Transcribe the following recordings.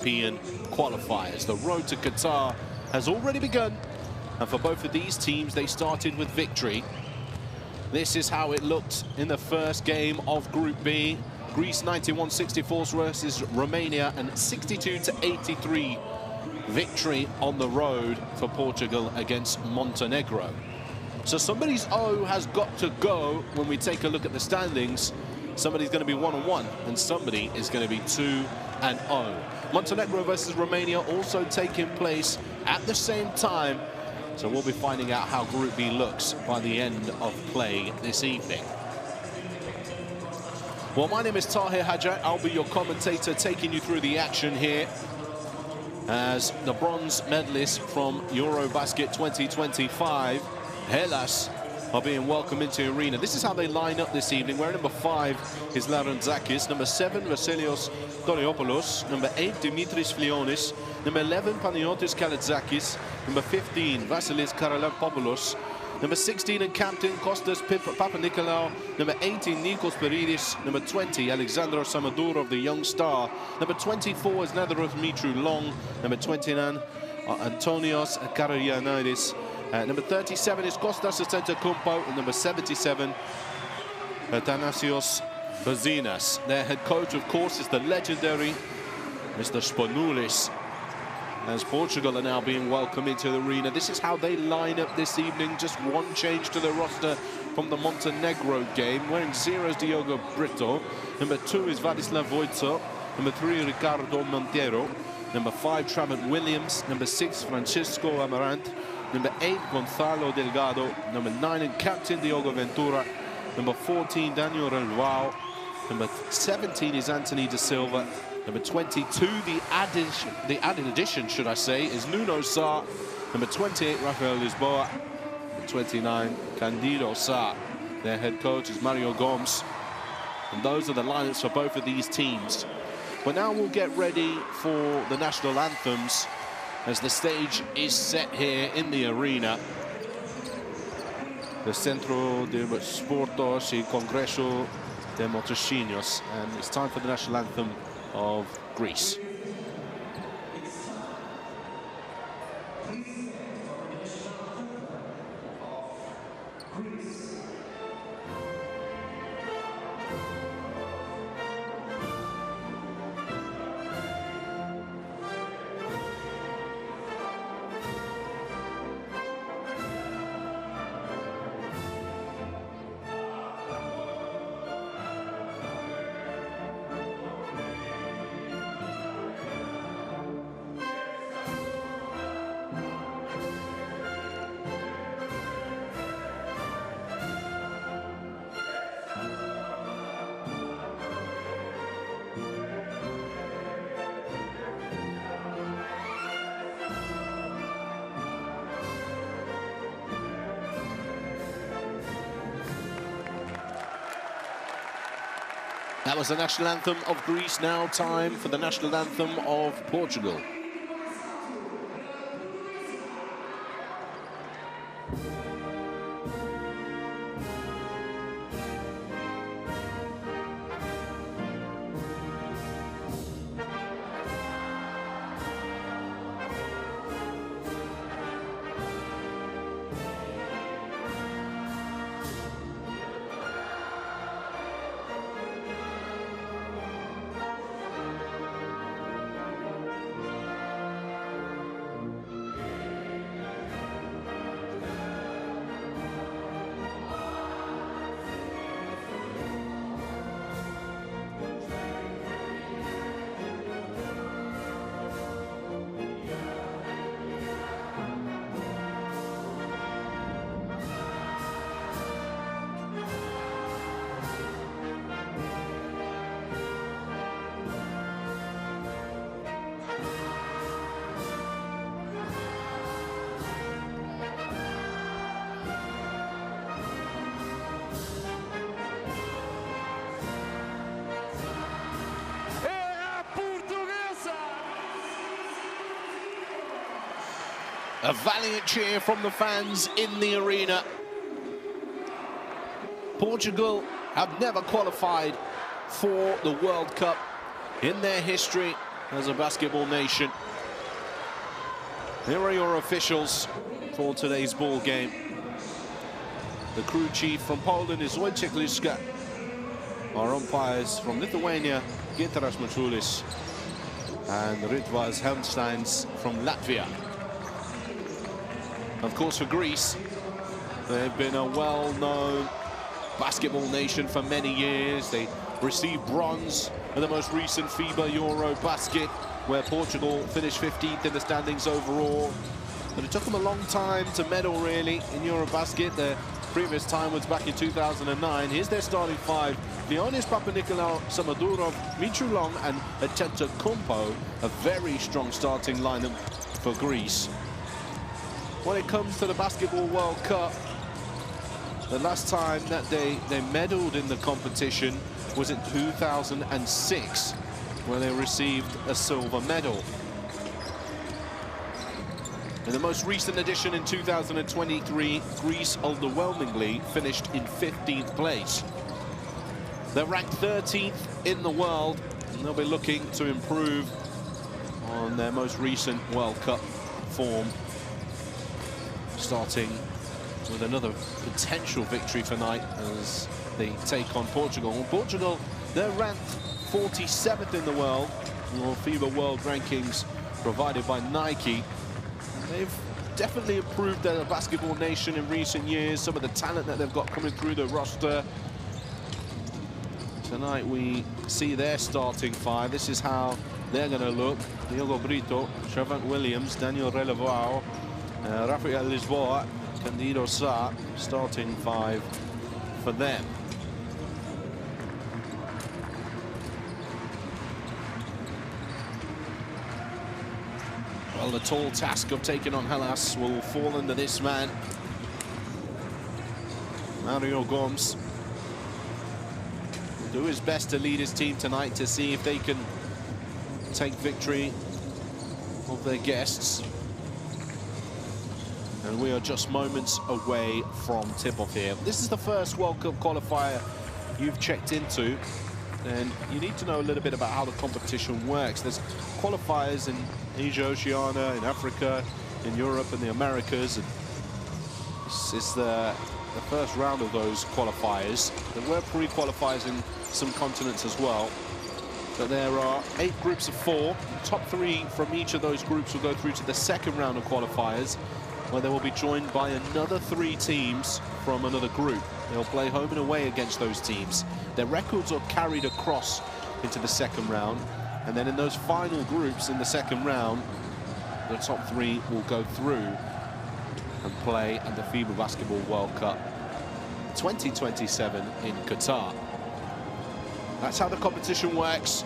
European qualifiers. The road to Qatar has already begun, and for both of these teams, they started with victory. This is how it looked in the first game of Group B. Greece 91-64 versus Romania, and 62-83 victory on the road for Portugal against Montenegro. So somebody's O has got to go when we take a look at the standings. Somebody's going to be 1-1, and somebody is going to be 2-0. Montenegro versus Romania also taking place at the same time. So we'll be finding out how Group B looks by the end of play this evening. Well, my name is Tahir Hajat. I'll be your commentator, taking you through the action here as the bronze medalists from Eurobasket 2025, Hellas, are being welcomed into the arena. This is how they line up this evening, where number 5 is Larentzakis, number 7 Vasilios Doriopoulos, number 8 Dimitris Flionis, number 11 Panagiotis Kalaitzakis, number 15 Vasilis Karalapopoulos, number 16 and captain Kostas Papanikolaou, number 18 Nikos Peridis, number 20 Alexandros Samadourov, the young star, number 24 is Netheros Mitru Long, number 29 Antonios Karagianidis, number 37 is Kostas Antetokounmpo, and number 77 Athanasios Bazinas. Their head coach, of course, is the legendary Mr. Spanoulis. As Portugal are now being welcomed into the arena, this is how they line up this evening. Just one change to the roster from the Montenegro game. Wearing 0 is Diogo Brito. Number 2 is Vladislav Vojtso. Number 3, Ricardo Monteiro. Number 5, Travon Williams. Number 6, Francisco Amarant. Number 8, Gonzalo Delgado. Number 9, and captain Diogo Ventura. Number 14, Daniel Relvao. Number 17 is Anthony Da Silva. Number 22, the added addition, should I say, is Nuno Sá. Number 28, Rafael Lisboa. Number 29, Candido Sá. Their head coach is Mario Gomes. And those are the lineups for both of these teams. But now we'll get ready for the national anthems as the stage is set here in the arena. The Centro de Sportos y Congreso de Montesinos. And it's time for the national anthem of Greece. That was the national anthem of Greece. Now time for the national anthem of Portugal. A valiant cheer from the fans in the arena. Portugal have never qualified for the World Cup in their history. as a basketball nation. Here are your officials for today's ball game. The crew chief from Poland is Wojciech Liszka. Our umpires from Lithuania, Gintaras Mačiulis and Ritvas Helmsteins from Latvia. Of course, for Greece, they've been a well-known basketball nation for many years. They received bronze in the most recent FIBA Eurobasket, where Portugal finished 15th in the standings overall. But it took them a long time to medal, really, in Eurobasket. Their previous time was back in 2009. Here's their starting five: Leonis Papanikolaou, Samadurov, Michu Long and Antetokounmpo. A very strong starting lineup for Greece. When it comes to the Basketball World Cup, the last time that they medaled in the competition was in 2006, where they received a silver medal. In the most recent edition in 2023, Greece overwhelmingly finished in 15th place. They're ranked 13th in the world, and they'll be looking to improve on their most recent World Cup form, starting with another potential victory tonight as they take on Portugal. Well, Portugal, they're ranked 47th in the world, or FIBA World Rankings provided by Nike. They've definitely improved their basketball nation in recent years. Some of the talent that they've got coming through the roster. Tonight we see their starting five. This is how they're going to look: Diogo Brito, Trevant Williams, Daniel Relevao, Rafael Lisboa, Candido Sá, starting five for them. Well, the tall task of taking on Hellas will fall under this man, Mario Gomes. Will do his best to lead his team tonight to see if they can take victory of their guests. And we are just moments away from tip-off here. This is the first World Cup qualifier you've checked into, and you need to know a little bit about how the competition works. There's qualifiers in Asia, Oceania, in Africa, in Europe and the Americas. And this is the first round of those qualifiers. There were pre-qualifiers in some continents as well. But there are 8 groups of 4. The top 3 from each of those groups will go through to the second round of qualifiers, where they will be joined by another 3 teams from another group. They'll play home and away against those teams. Their records are carried across into the second round, and then in those final groups in the second round, the top 3 will go through and play at the FIBA Basketball World Cup 2027 in Qatar. That's how the competition works.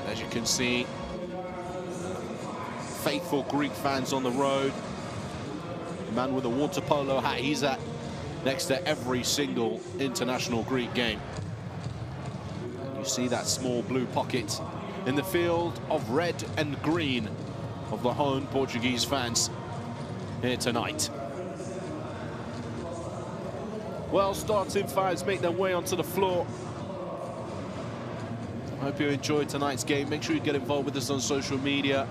As you can see, faithful Greek fans on the road. The man with a water polo hat, he's at next to every single international Greek game. And you see that small blue pocket in the field of red and green of the home Portuguese fans here tonight. Well, starting fives make their way onto the floor. I hope you enjoyed tonight's game. Make sure you get involved with us on social media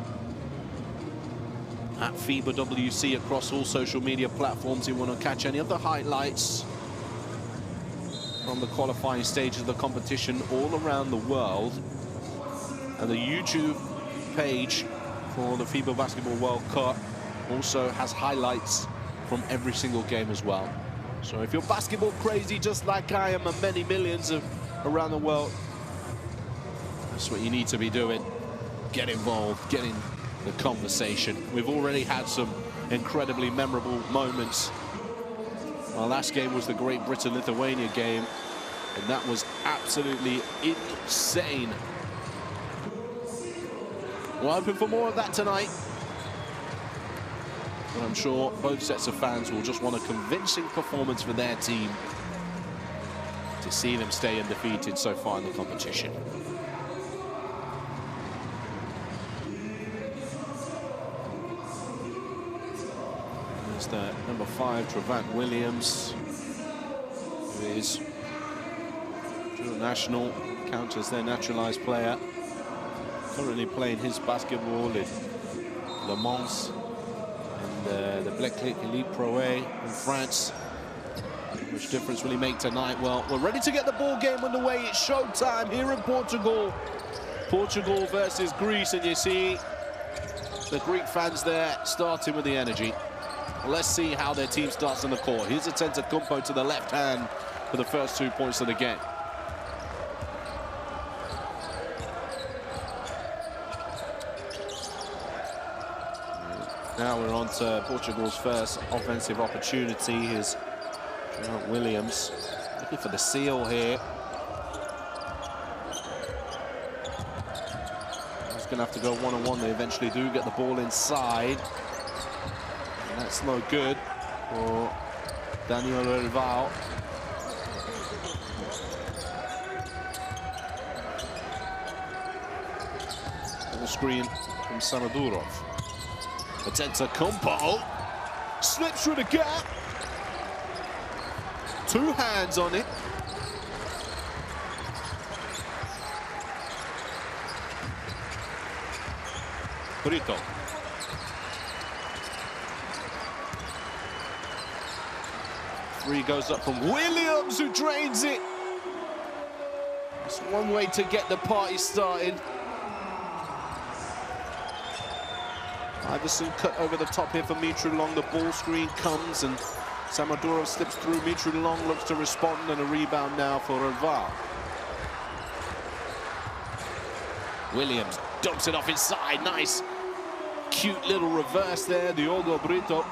at FIBA WC across all social media platforms. If you want to catch any of the highlights from the qualifying stages of the competition all around the world. And the YouTube page for the FIBA Basketball World Cup also has highlights from every single game as well. So if you're basketball crazy just like I am and many millions around the world, that's what you need to be doing. Get involved, get in the conversation. We've already had some incredibly memorable moments. Our last game was the Great Britain-Lithuania game, and that was absolutely insane. We're hoping for more of that tonight. And I'm sure both sets of fans will just want a convincing performance for their team to see them stay undefeated so far in the competition. There's the number 5, Trevant Williams, who is dual national, counters their naturalized player. Currently playing his basketball in Le Mans and the Black Click Elite Pro A in France. Which difference will he make tonight? Well, we're ready to get the ball game underway. It's showtime here in Portugal. Portugal versus Greece, and you see the Greek fans there starting with the energy. Let's see how their team starts on the court. Here's Antetokounmpo to the left hand for the first 2 points of the game. Now we're on to Portugal's first offensive opportunity. Here's Williams looking for the seal here. He's going to have to go one-on-one. They eventually do get the ball inside. And that's no good for Daniel Rival. On the screen from Samadurov. Antetokounmpo slips through the gap. Two hands on it. Brito. Three goes up from Williams, who drains it. It's one way to get the party started. Iverson cut over the top here for Mitru Long. The ball screen comes and Samadurov slips through. Mitru Long looks to respond, and a rebound now for Rival. Williams dumps it off inside. Nice, cute little reverse there. Diogo Brito.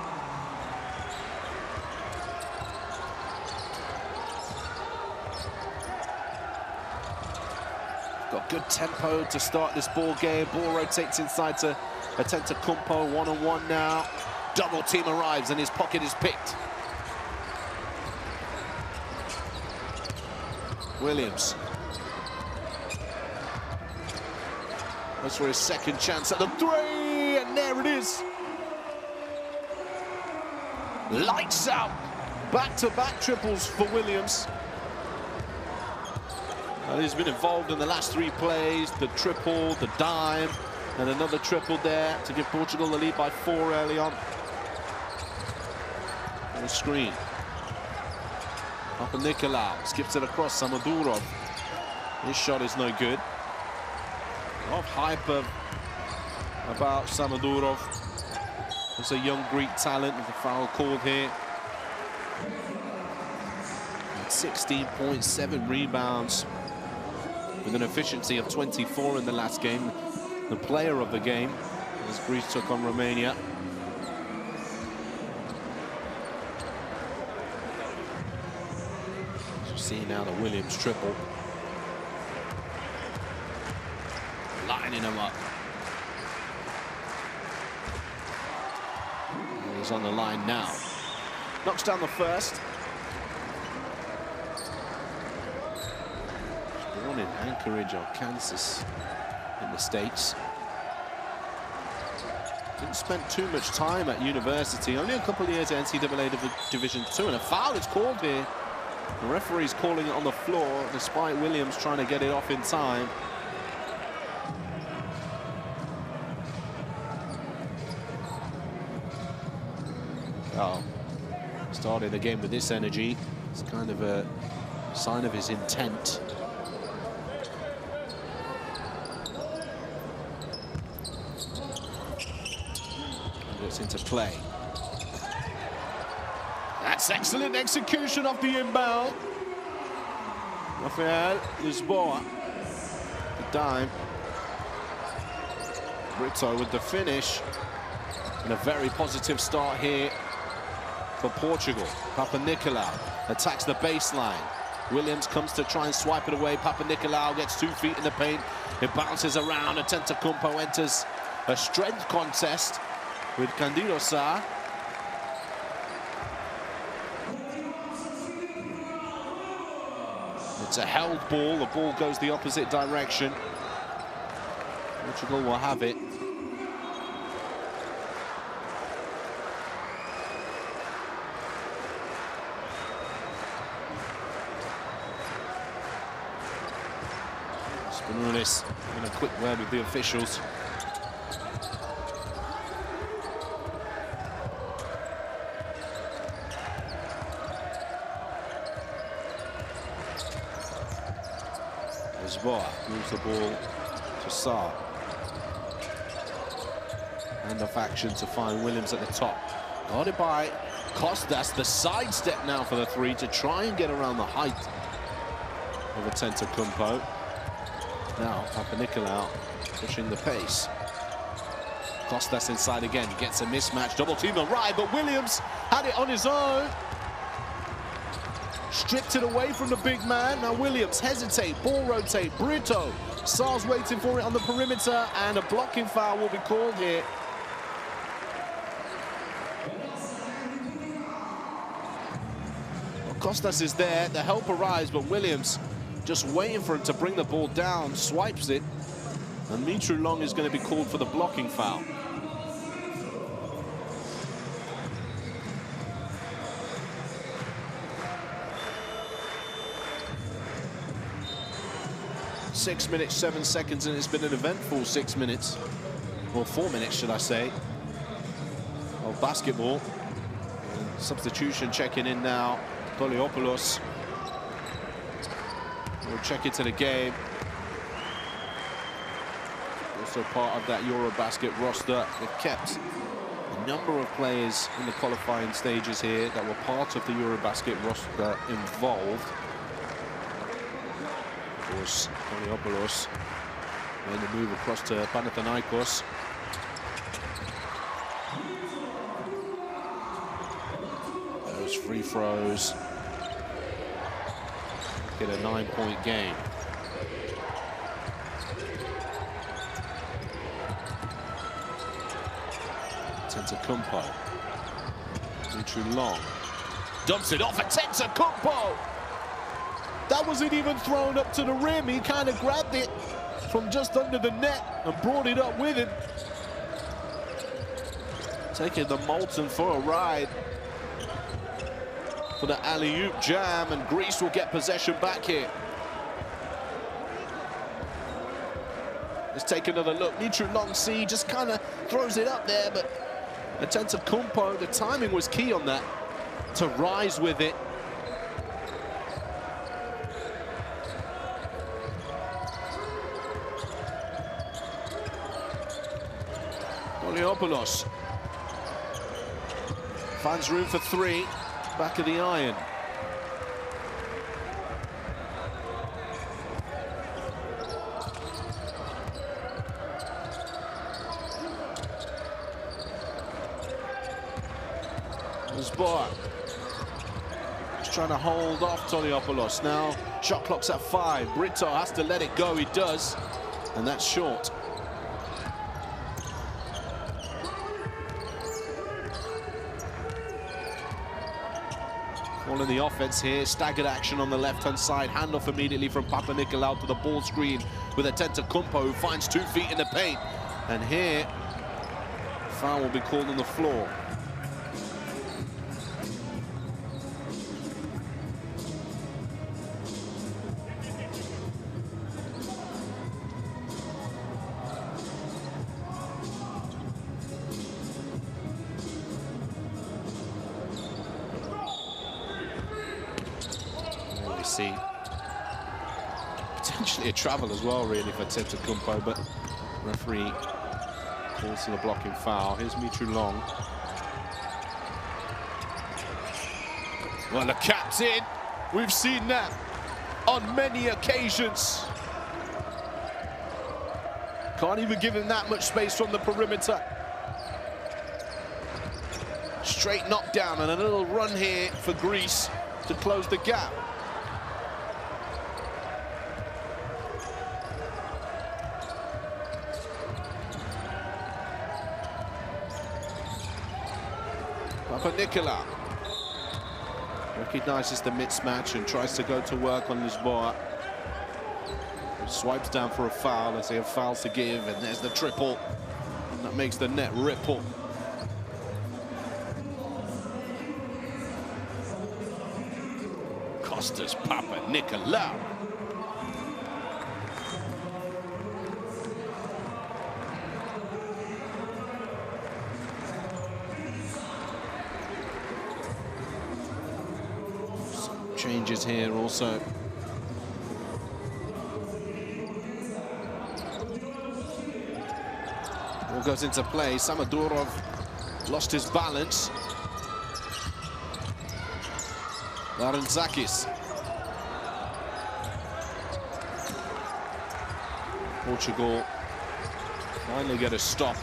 Got good tempo to start this ball game. Ball rotates inside to Antetokounmpo, one-on-one now. Double team arrives and his pocket is picked. Williams. That's for his second chance at the three, and there it is. Lights out. Back-to-back triples for Williams. He's been involved in the last three plays, the triple, the dime, and another triple there to give Portugal the lead by 4 early on. On the screen. Papanikolaou skips it across Samadurov. His shot is no good. A lot of hype about Samadurov. It's a young Greek talent with a foul called here. 16.7 rebounds with an efficiency of 24 in the last game. The player of the game as Greece took on Romania. As you see now the Williams triple. Lining him up. And he's on the line now. Knocks down the first. Born in Anchorage, Arkansas, in the States. Didn't spend too much time at university, only a couple of years at NCAA Division II, and a foul is called here. The referee's calling it on the floor, despite Williams trying to get it off in time. Oh, started the game with this energy. It's kind of a sign of his intent. Into play. That's excellent execution of the inbound. Rafael Lisboa, the dime. Brito with the finish. And a very positive start here for Portugal. Papanikolaou attacks the baseline. Williams comes to try and swipe it away. Papanikolaou gets 2 feet in the paint. It bounces around. Antetokounmpo enters a strength contest with Candido Sá. It's a held ball. The ball goes the opposite direction. Portugal will have it. office in a quick word with the officials. Lisboa moves the ball to Sarr. End of action to find Williams at the top. Guarded by Costas. The sidestep now for the three to try and get around the height of Antetokounmpo. Now Papanikolaou pushing the pace. Costas inside again, gets a mismatch, double team on right, but Williams had it on his own. Stripped it away from the big man. Now Williams hesitate, ball rotate, Brito. Sarr's waiting for it on the perimeter, and a blocking foul will be called here. Well, Costas is there, the help arrives, but Williams just waiting for him to bring the ball down, swipes it, and Mitru Long is going to be called for the blocking foul. Six minutes, 7 seconds, and it's been an eventful 6 minutes, or 4 minutes, should I say, of basketball. And substitution checking in now, Toliopoulos will check into the game. Also part of that Eurobasket roster. They've kept a number of players in the qualifying stages here that were part of the Eurobasket roster involved. Of course, Toliopoulos made the move across to Panathinaikos. Those free throws get a 9-point game. Antetokounmpo. Mitru Long dumps it off at Antetokounmpo. That wasn't even thrown up to the rim. He kind of grabbed it from just under the net and brought it up with him. Taking the Molten for a ride for the alley-oop jam, and Greece will get possession back here. Let's take another look. Mitru Long just kind of throws it up there, but Antetokounmpo, the timing was key on that, to rise with it. Toliopoulos finds room for three, back of the iron. Lisboa just trying to hold off Toliopoulos. Now shot clock's at 5. Brito has to let it go. He does, and that's short. All in the offense here, staggered action on the left-hand side, handoff immediately from Papanikolaou to the ball screen with Antetokounmpo, who finds 2 feet in the paint. And here, foul will be called on the floor. See potentially a travel as well, really, for Antetokounmpo, but referee calls to the blocking foul. Here's Mitru Long. Well, the captain, we've seen that on many occasions. Can't even give him that much space from the perimeter. Straight knockdown and a little run here for Greece to close the gap. Papanikolaou recognizes the mismatch and tries to go to work on Lisboa. Swipes down for a foul as they have fouls to give, and there's the triple. That makes the net ripple. Costas Papanikolaou. changes here also. Ball goes into play. Samadurov lost his balance. Larentzakis. Portugal finally get a stop.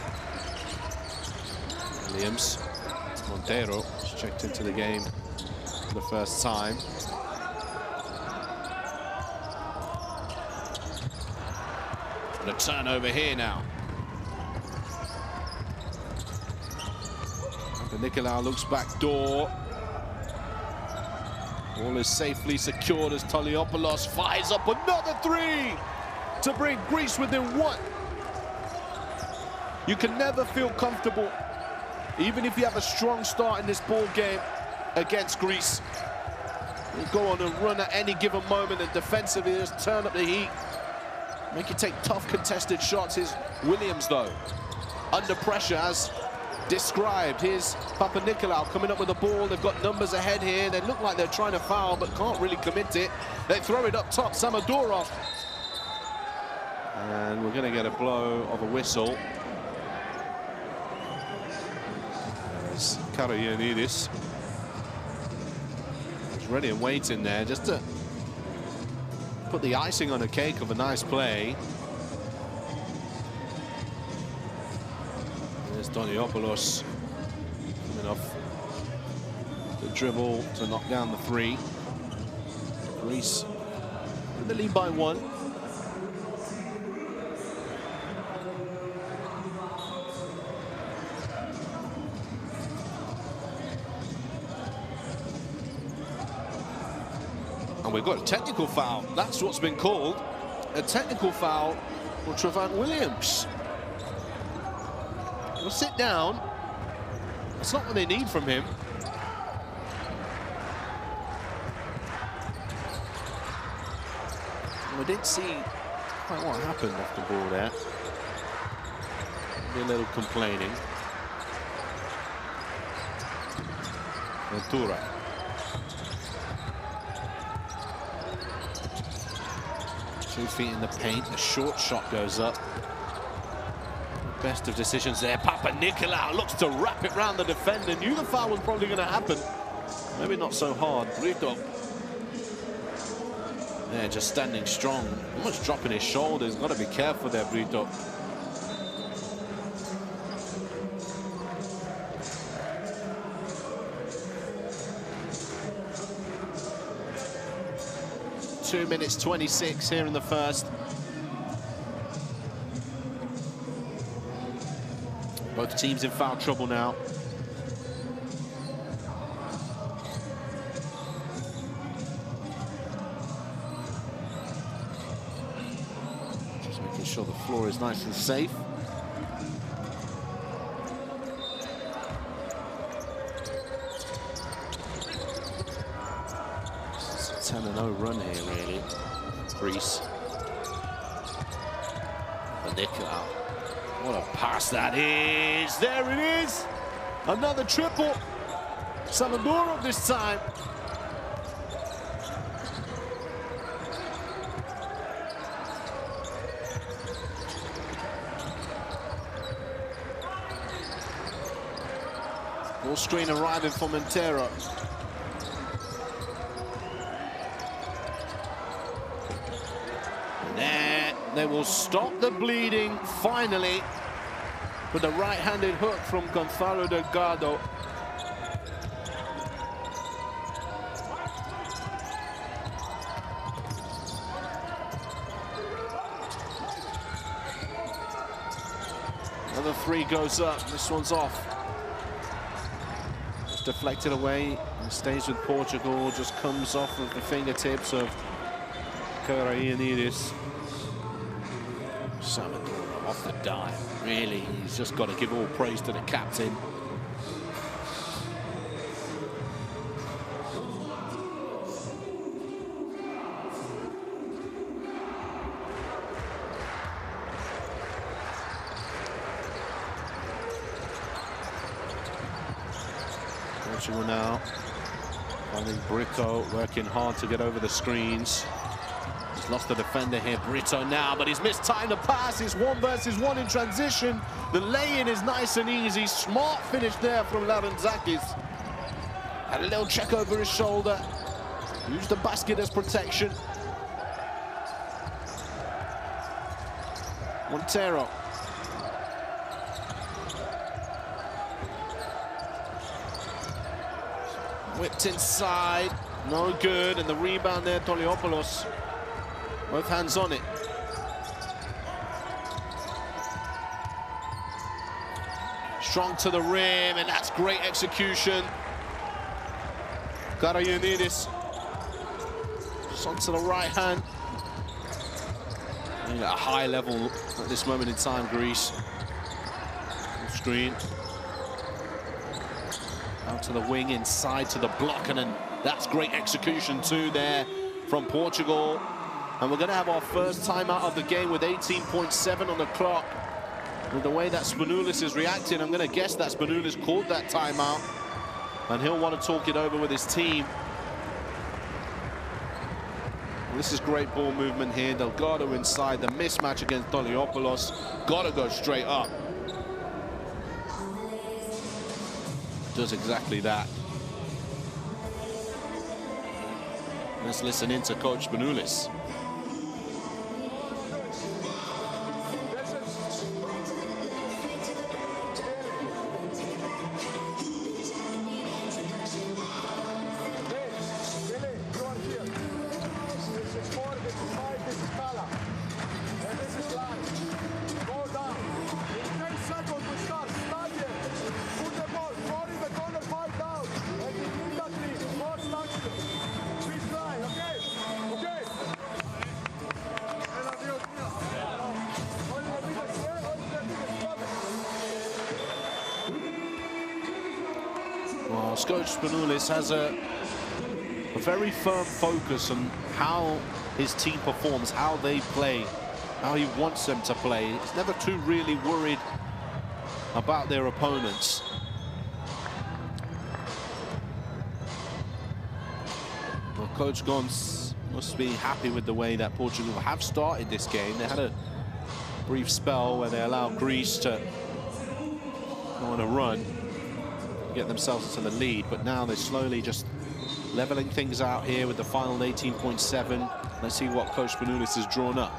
Williams. Monteiro has checked into the game for the first time. And a turnover here now. Nicolau looks back door. Ball is safely secured as Toliopoulos fires up another three to bring Greece within one. You can never feel comfortable, even if you have a strong start in this ball game against Greece. You go on a run at any given moment and defensively just turn up the heat. Make you take tough contested shots. Here's Williams though, under pressure as described. Here's Papanikolaou coming up with the ball. They've got numbers ahead here. They look like they're trying to foul, but can't really commit it. They throw it up top, Samadurov. And we're going to get a blow of a whistle. There's Karayanidis. He's ready and waiting there just to put the icing on the cake of a nice play. There's Toliopoulos coming off the dribble to knock down the three. Greece in the lead by one. And we've got a technical foul. That's what's been called. A technical foul for Trevant Williams. He'll sit down. That's not what they need from him. We didn't see quite what happened off the ball there. Maybe a little complaining. Ventura. 2 feet in the paint. The short shot goes up. Best of decisions there. Papanikolaou looks to wrap it round the defender. Knew the foul was probably going to happen. Maybe not so hard. Brito. Yeah, just standing strong. Almost dropping his shoulders. Got to be careful there, Brito. Two minutes 26 here in the first. Both teams in foul trouble now. Just making sure the floor is nice and safe. It's a 10-0 run here, really. Greece. Nicolau. What a pass that is. There it is. Another triple. Samadurov this time. Ball screen arriving for Montero. There, they will stop the bleeding finally with a right-handed hook from Gonzalo Delgado. Another three goes up. This one's off. It's deflected away and stays with Portugal. Just comes off of the fingertips of Karayanidis. Samadurov off the dime. Really, he's just got to give all praise to the captain. Portugal now I think Brito working hard to get over the screens. He's lost the defender here, Brito now, but he's mistimed the pass. It's 1 versus 1 in transition. The lay-in is nice and easy. Smart finish there from Larentzakis. Had a little check over his shoulder. Used the basket as protection. Montero. Whipped inside, no good, and the rebound there, Toliopoulos. Both hands on it. Strong to the rim, and that's great execution. Karayanidis. Just onto the right hand. And at a high level at this moment in time, Greece. Screen. Out to the wing, inside to the block, and then that's great execution too there from Portugal. And we're going to have our first timeout of the game with 18.7 on the clock. With the way that Spanoulis is reacting, I'm going to guess that Spanoulis called that timeout, and he'll want to talk it over with his team. This is great ball movement here. Delgado inside, the mismatch against Toliopoulos. Got to go straight up. Does exactly that. Let's listen in to Coach Spanoulis. Well, Coach Spanoulis has a very firm focus on how his team performs, how they play, how he wants them to play. He's never too really worried about their opponents. Well, Coach Gons must be happy with the way that Portugal have started this game. They had a brief spell where they allowed Greece to go on a run, get themselves into the lead, but now they're slowly just leveling things out here with the final 18.7. Let's see what Coach Spanoulis has drawn up.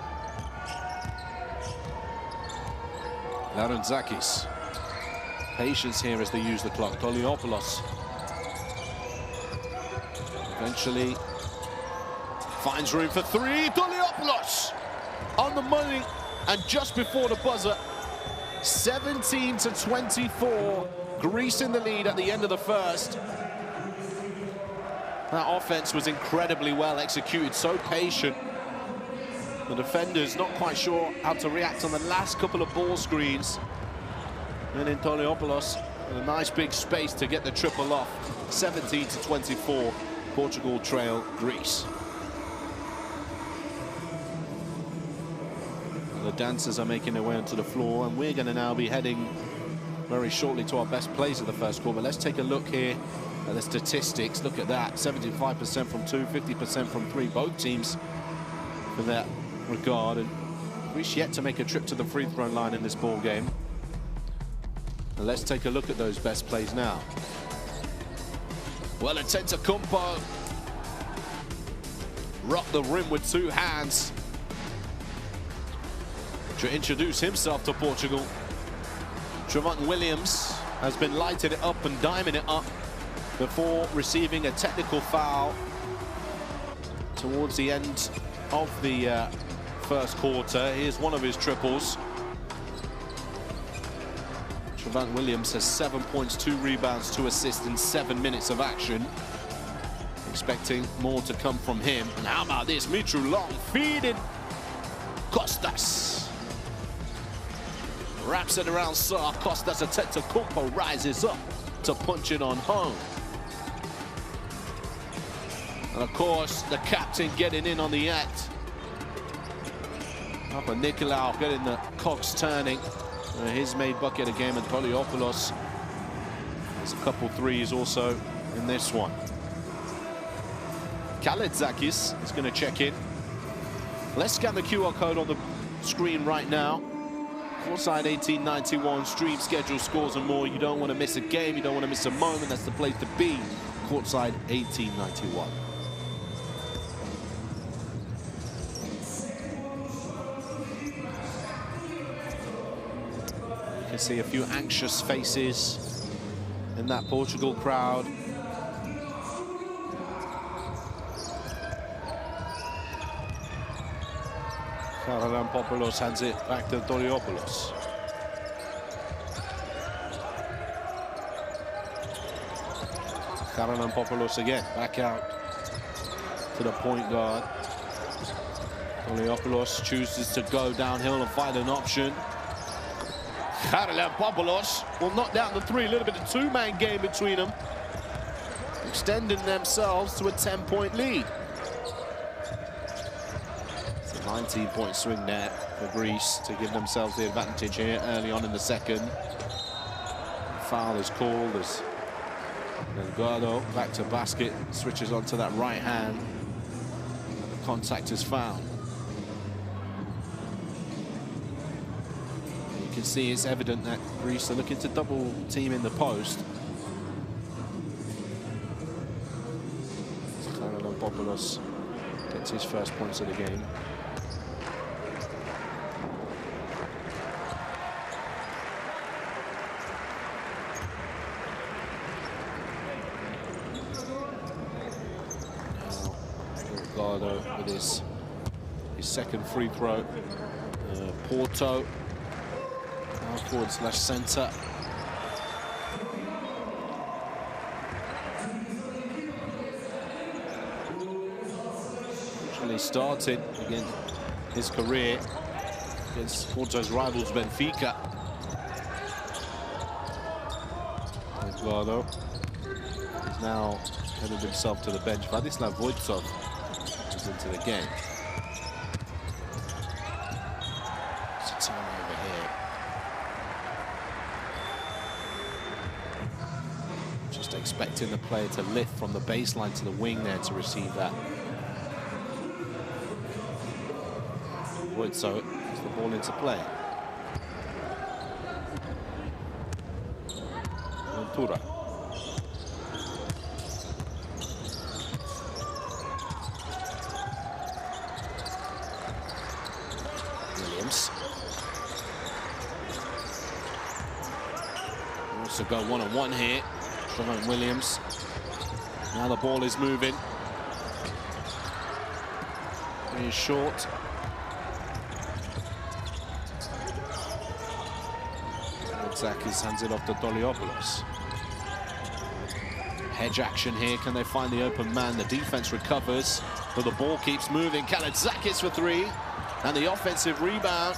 Larentzakis. Patience here as they use the clock. Toliopoulos eventually finds room for three. Toliopoulos on the money, and just before the buzzer. 17-24. Greece in the lead at the end of the first. That offense was incredibly well executed, so patient. The defenders not quite sure how to react on the last couple of ball screens. And in Toliopoulos, a nice big space to get the triple off. 17-24, Portugal trail Greece. The dancers are making their way onto the floor, and we're going to now be heading very shortly to our best plays of the first quarter. Let's take a look here at the statistics. Look at that, 75% from two, 50% from three. Both teams in that regard, and Greece yet to make a trip to the free throw line in this ball game. And let's take a look at those best plays now. Well, Antetokounmpo rocked the rim with two hands to introduce himself to Portugal. Trevon Williams has been lighting it up and diming it up before receiving a technical foul towards the end of the first quarter. Here's one of his triples. Trevon Williams has 7 points, 2 rebounds, 2 assists in 7 minutes of action. Expecting more to come from him. And how about this? Mitru Long feeding Costas. Wraps it around Sar. Costas. Antetokounmpo rises up to punch it on home. And of course, the captain getting in on the act. Papa Nicolau getting the cogs turning. His made bucket a game, and Toliopoulos. There's a couple threes also in this one. Kalitzakis is going to check in. Let's scan the QR code on the screen right now. Courtside 1891, stream schedule, scores and more. You don't want to miss a game, you don't want to miss a moment. That's the place to be. Courtside 1891. You can see a few anxious faces in that Portugal crowd. Karalampopoulos hands it back to Doliopoulos. Karalampopoulos again, back out to the point guard. Doliopoulos chooses to go downhill and find an option. Karalampopoulos will knock down the three. A little bit of two-man game between them, extending themselves to a 10-point lead. 19-point swing there for Greece to give themselves the advantage here early on in the second. Foul is called as Delgado back to basket, switches onto that right hand. The contact is found. You can see it's evident that Greece are looking to double team in the post. Karalampopoulos gets his first points of the game. With his second free throw. Porto now forward slash centre. Actually started again his career against Porto's rivals Benfica. Eduardo has now headed himself to the bench. Vladislav Voitsov into the game. It's a turnover here. Just expecting the player to lift from the baseline to the wing there to receive that. Voitsov puts the ball into play. Ventura. Go one-on-one here. Trevon Williams. Now the ball is moving. Very short. Zakis hands it off to Doliopoulos. Hedge action here. Can they find the open man? The defense recovers, but the ball keeps moving. Kalitzakis for three. And the offensive rebound.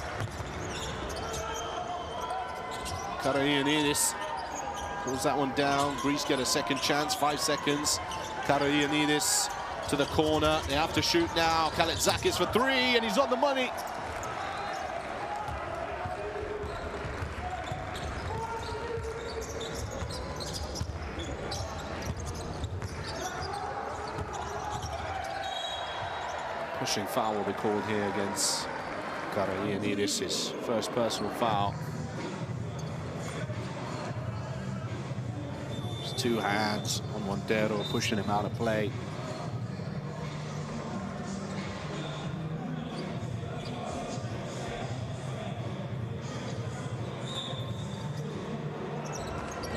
Karagianidis pulls that one down. Greece get a second chance, 5 seconds. Karagianidis to the corner. They have to shoot now. Kalitzakis for three, and he's on the money. Pushing foul will be called here against Karagianidis, his first personal foul. Two hands on Montero, pushing him out of play.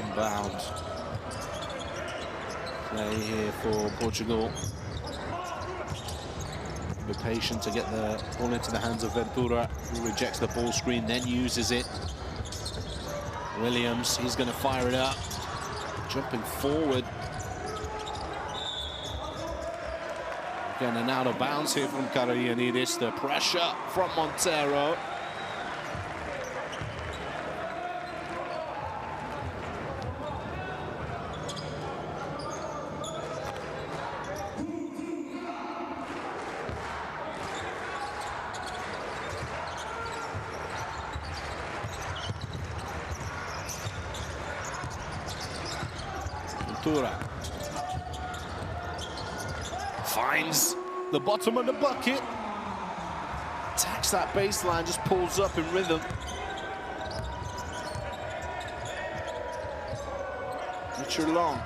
Inbound play here for Portugal. Be patient to get the ball into the hands of Ventura, who rejects the ball screen, then uses it. Williams, he's going to fire it up. Jumping forward. Again, an out of bounds here from Karagianidis. The pressure from Montero. Finds the bottom of the bucket. Attacks that baseline, just pulls up in rhythm. Mitchell Long.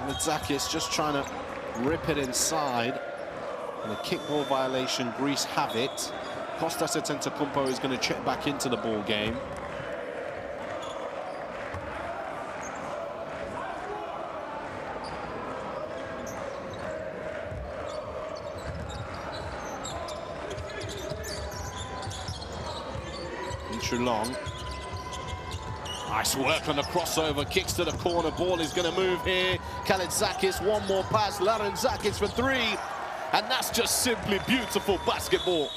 And Zakis just trying to rip it inside. And a kickball violation, Greece have it. Kostas Antetokounmpo is going to check back into the ball game. Long. Nice work on the crossover, kicks to the corner, ball is going to move here. Kalaitzakis, one more pass, Larentzakis for three, and that's just simply beautiful basketball.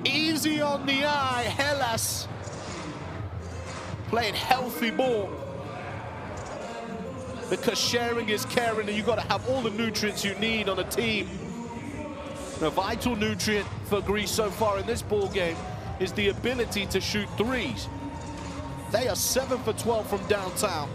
Easy on the eye, Hellas playing healthy ball, because sharing is caring, and you've got to have all the nutrients you need on a team. A vital nutrient for Greece so far in this ball game is the ability to shoot threes. They are 7 for 12 from downtown.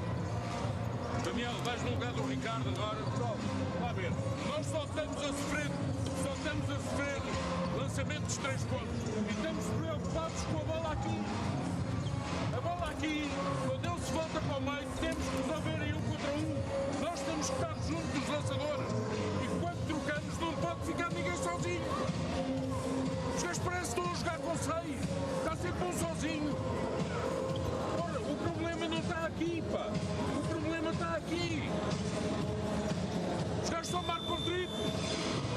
Parece que estão a jogar com 6, está sempre um sozinho. Ora, o problema não está aqui, pá. O problema está aqui. Os gajos só marcam triplo.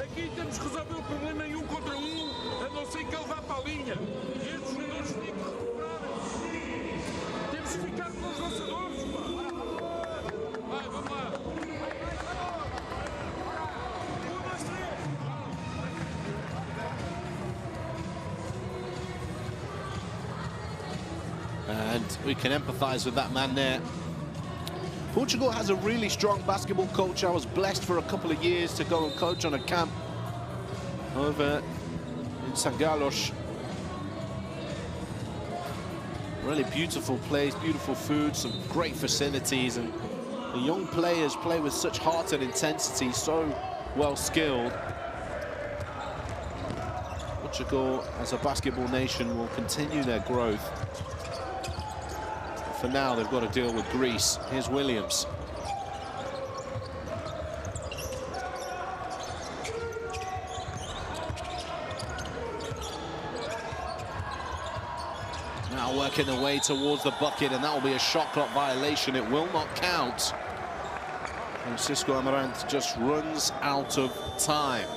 Aqui temos que resolver o problema em 1 contra 1, a não ser que ele vá para a linha. E estes jogadores têm que recuperar. Temos que ficar com os lançadores, pá. Vai, vamos lá. And we can empathize with that man there. Portugal has a really strong basketball culture. I was blessed for a couple of years to go and coach on a camp over in Sangalos. Really beautiful place, beautiful food, some great facilities, and the young players play with such heart and intensity, so well skilled. Portugal, as a basketball nation, will continue their growth. For now, they've got to deal with Greece. Here's Williams. Now working their way towards the bucket, and that will be a shot clock violation. It will not count. And Cisco Amarant just runs out of time.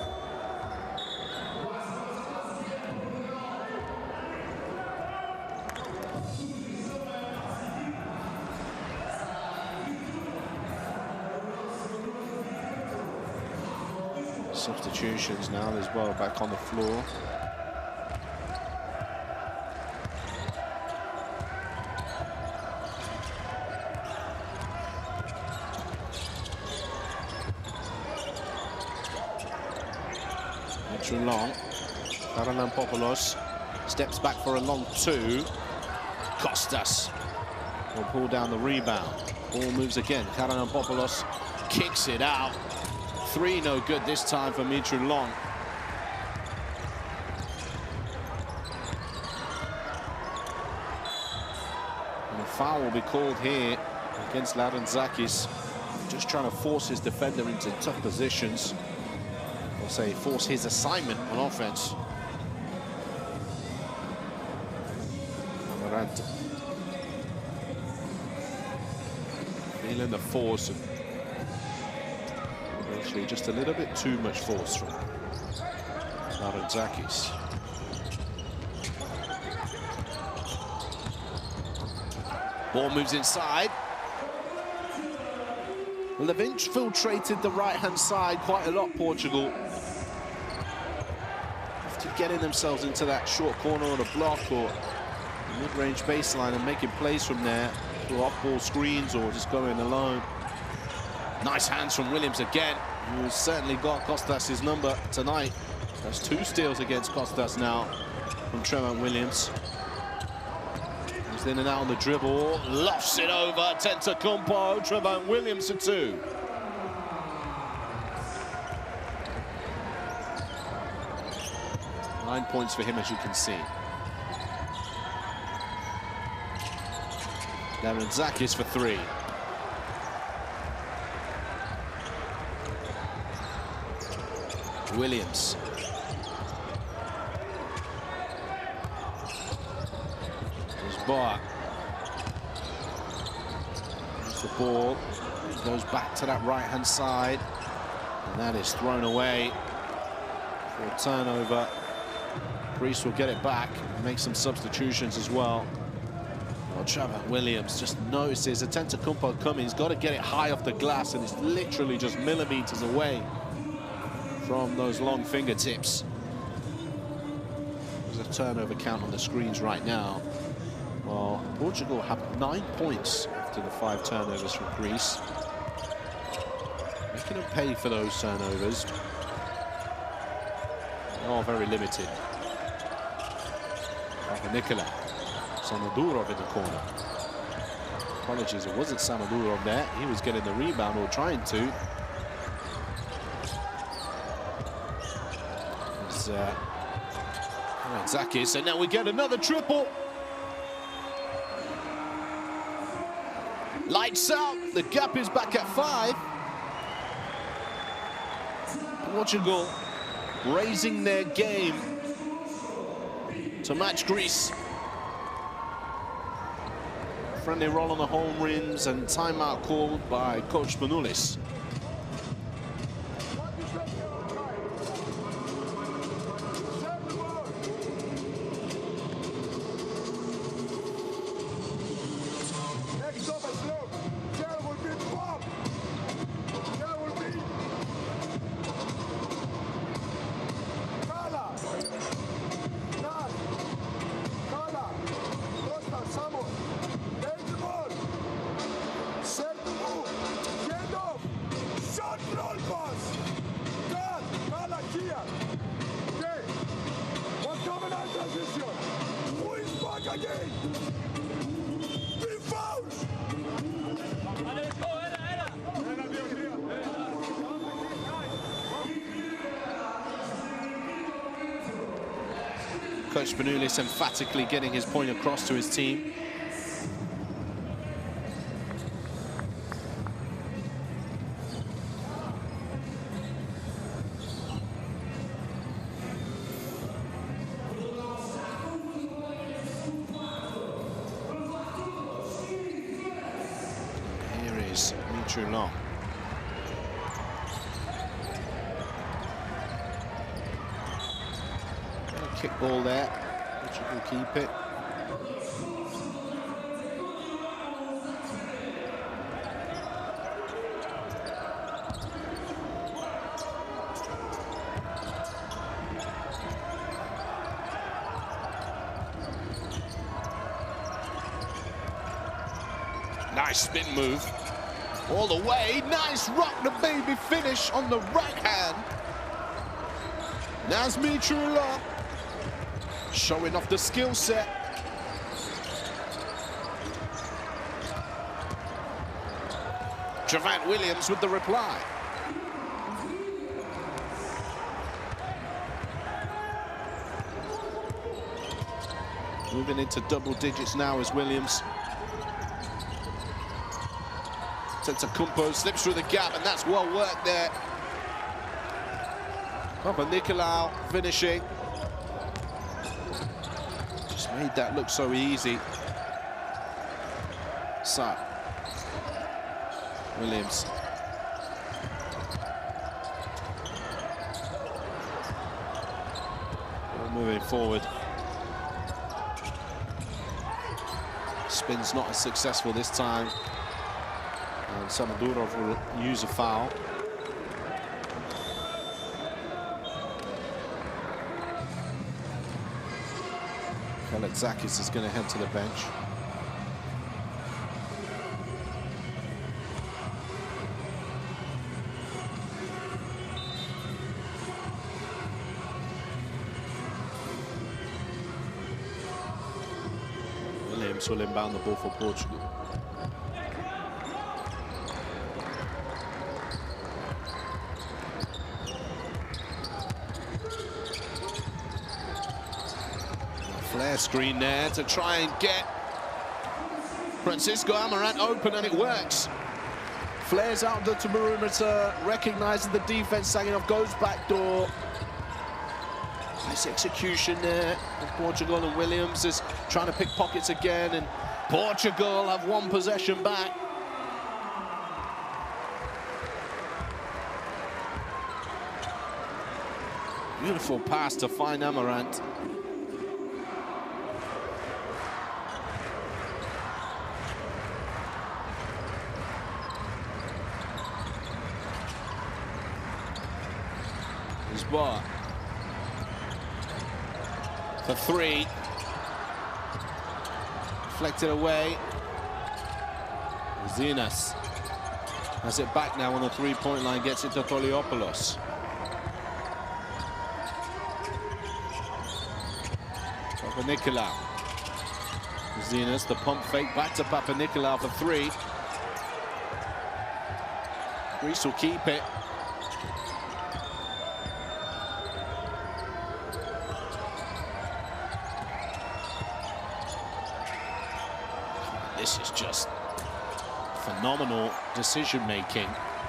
Substitutions now, there's well back on the floor. Too long. Karanampopoulos steps back for a long two. Kostas will pull down the rebound. Ball moves again. Karanampopoulos kicks it out. Three no good this time for Mitchell Long. And a foul will be called here against Larentzakis. Just trying to force his defender into tough positions. I'll say force his assignment on offense. Amarant feeling the force. Actually, just a little bit too much force from Larentzakis. Ball moves inside. Well, they've infiltrated the right-hand side quite a lot, Portugal. After getting themselves into that short corner on a block or mid-range baseline and making plays from there, through off-ball screens or just going alone. Nice hands from Williams again, who's certainly got Kostas' number tonight. That's 2 steals against Kostas now from Tremont Williams. He's in and out on the dribble, lofts it over, Antetokounmpo, Tremont Williams for 2. 9 points for him, as you can see. Zakis for 3. Williams. There's Bar. There's the ball. He goes back to that right-hand side. And that is thrown away for a turnover. Greece will get it back and make some substitutions as well. Well, Trevor Williams just notices Antetokounmpo coming. He's got to get it high off the glass, and it's literally just millimeters away from those long fingertips. There's a turnover count on the screens right now. Well, Portugal have 9 points after the 5 turnovers from Greece. Making them pay for those turnovers. Oh, very limited. Nicola. Samadurov in the corner. Apologies, it wasn't Samadurov there. He was getting the rebound, or trying to. Zakis, and now we get another triple. Lights out. The gap is back at 5. Portugal raising their game to match Greece. Friendly roll on the home rims and timeout called by Coach Spanoulis. Coach Spanoulis emphatically getting his point across to his team. Here is Mitroulon. Kick ball there, Portugal keep it. Nice spin move. All the way, nice rock the baby finish on the right hand. Naz Mitroulon. Showing off the skill set. Javant Williams with the reply. Moving into double digits now is Williams. Antetokounmpo slips through the gap, and that's well worked there. Papanikolaou finishing. Made that look so easy. Sa. Williams. Moving forward. Spin's not as successful this time. And Samadurov will use a foul. Zakis is going to head to the bench. Williams will inbound the ball for Portugal. Flare screen there to try and get Francisco Amarant open, and it works. Flares out the perimeter, recognizing the defense, Saginaw goes back door. Nice execution there of Portugal, and Williams is trying to pick pockets again, and Portugal have one possession back. Beautiful pass to find Amarant. Lisboa for three. Deflected away. Zinas has it back now on the three-point line, gets it to Toliopoulos. Papanikolaou. Zinas, the pump fake back to Papanikolaou for three. Greece will keep it. This is just phenomenal decision-making.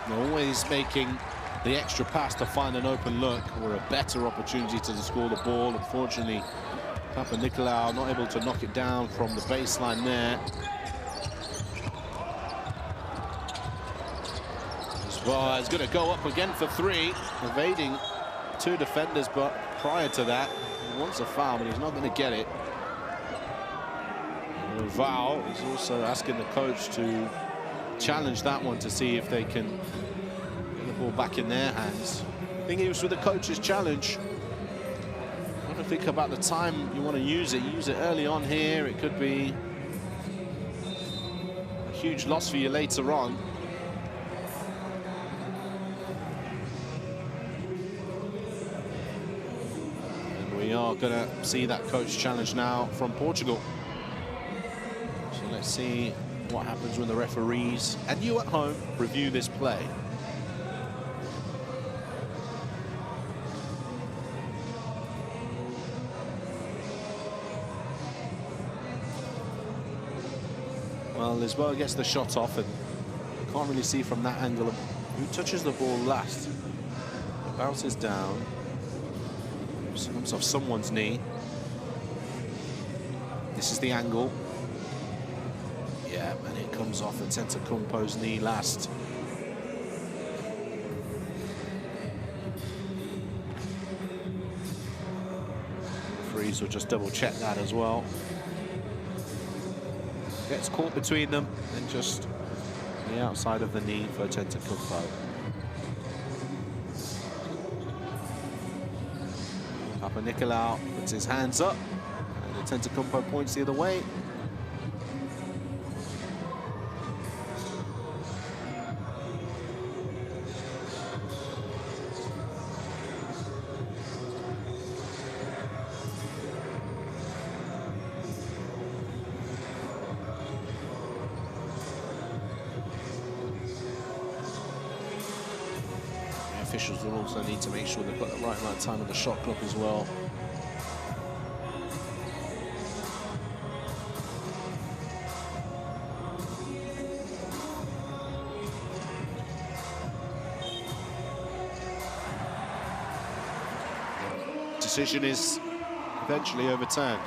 They're always making the extra pass to find an open look or a better opportunity to score the ball. Unfortunately, Papanikolaou not able to knock it down from the baseline there. Well, he's going to go up again for three, evading two defenders, but prior to that, he wants a foul, but he's not going to get it. Val is also asking the coach to challenge that one to see if they can get the ball back in their hands. I think it was with the coach's challenge. I want to think about the time you want to use it. Use it early on here. It could be a huge loss for you later on. And we are going to see that coach challenge now from Portugal. Let's see what happens when the referees and you at home review this play. Well, Lisboa gets the shot off, and can't really see from that angle who touches the ball last. It bounces down, comes off someone's knee. This is the angle. Yeah, and it comes off Antetokounmpo's knee last. Referees will just double check that as well. Gets caught between them and just the outside of the knee for Antetokounmpo. Papanikolaou puts his hands up, and Antetokounmpo points the other way. Officials will also need to make sure they've got the right amount of time on the shot clock as well. Decision is eventually overturned.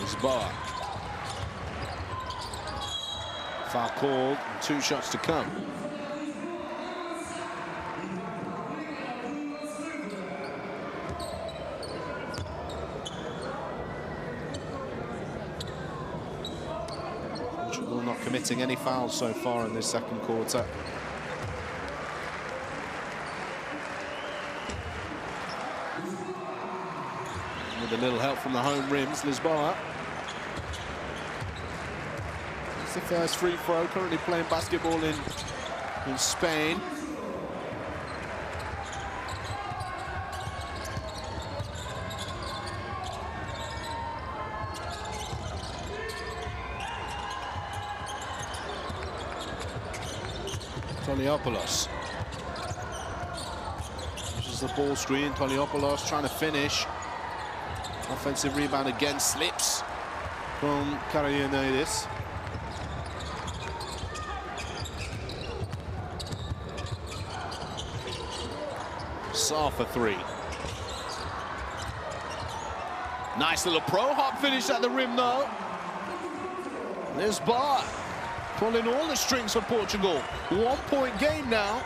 Lisboa. Foul called, 2 shots to come. Portugal not committing any fouls so far in this second quarter. With a little help from the home rims, Lisboa. It's the first free throw, currently playing basketball in Spain. Toliopoulos. Pushes the ball screen. Toliopoulos trying to finish. Offensive rebound again, slips from Karayanidis. Saar for three. Nice little pro hop finish at the rim though. There's Bar pulling all the strings for Portugal. 1 point game now.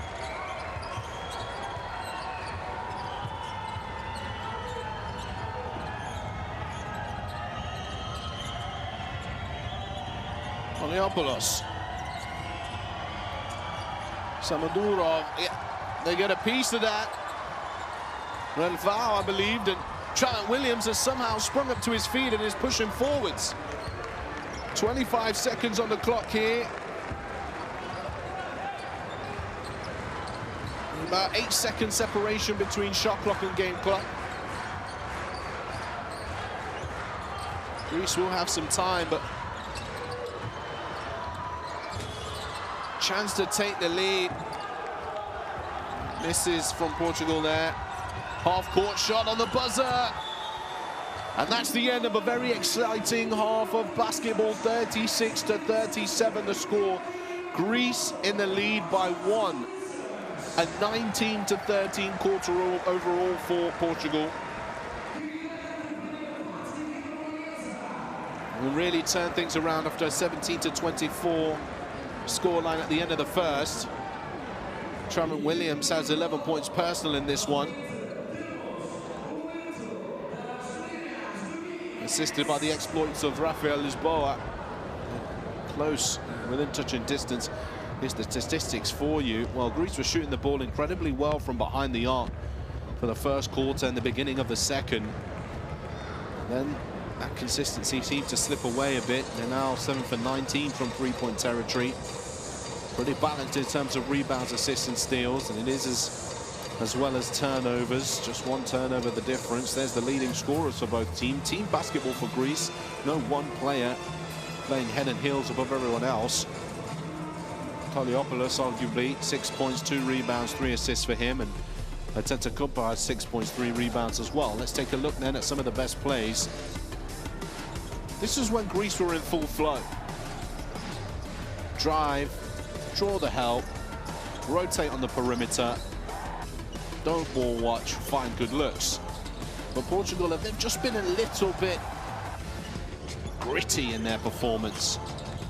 Toliopoulos. Samadurov, yeah, they get a piece of that. Relvao, I believed, and Trent Williams has somehow sprung up to his feet and is pushing forwards. 25 seconds on the clock here. About 8 second separation between shot clock and game clock. Greece will have some time, but chance to take the lead. Misses from Portugal there. Half-court shot on the buzzer. And that's the end of a very exciting half of basketball. 36-37 the score. Greece in the lead by 1. A 19-13 quarter overall for Portugal. We really turned things around after a 17-24 scoreline at the end of the first. Trent Williams has 11 points personal in this one. Assisted by the exploits of Rafael Lisboa. Close, within touching distance. Here's the statistics for you. Well, Greece was shooting the ball incredibly well from behind the arc for the first quarter and the beginning of the second. Then that consistency seemed to slip away a bit. They're now 7 for 19 from three-point territory. Pretty balanced in terms of rebounds, assists and steals, and it is as well as turnovers. Just one turnover the difference. There's the leading scorers for both teams. Team basketball for Greece. No one player playing head and heels above everyone else. Toliopoulos, arguably, 6 points, 2 rebounds, 3 assists for him, and Antetokounmpo has 6 points, 3 rebounds as well. Let's take a look then at some of the best plays. This is when Greece were in full flow. Drive, draw the help, rotate on the perimeter, don't ball watch, find good looks. But Portugal, they've just been a little bit gritty in their performance.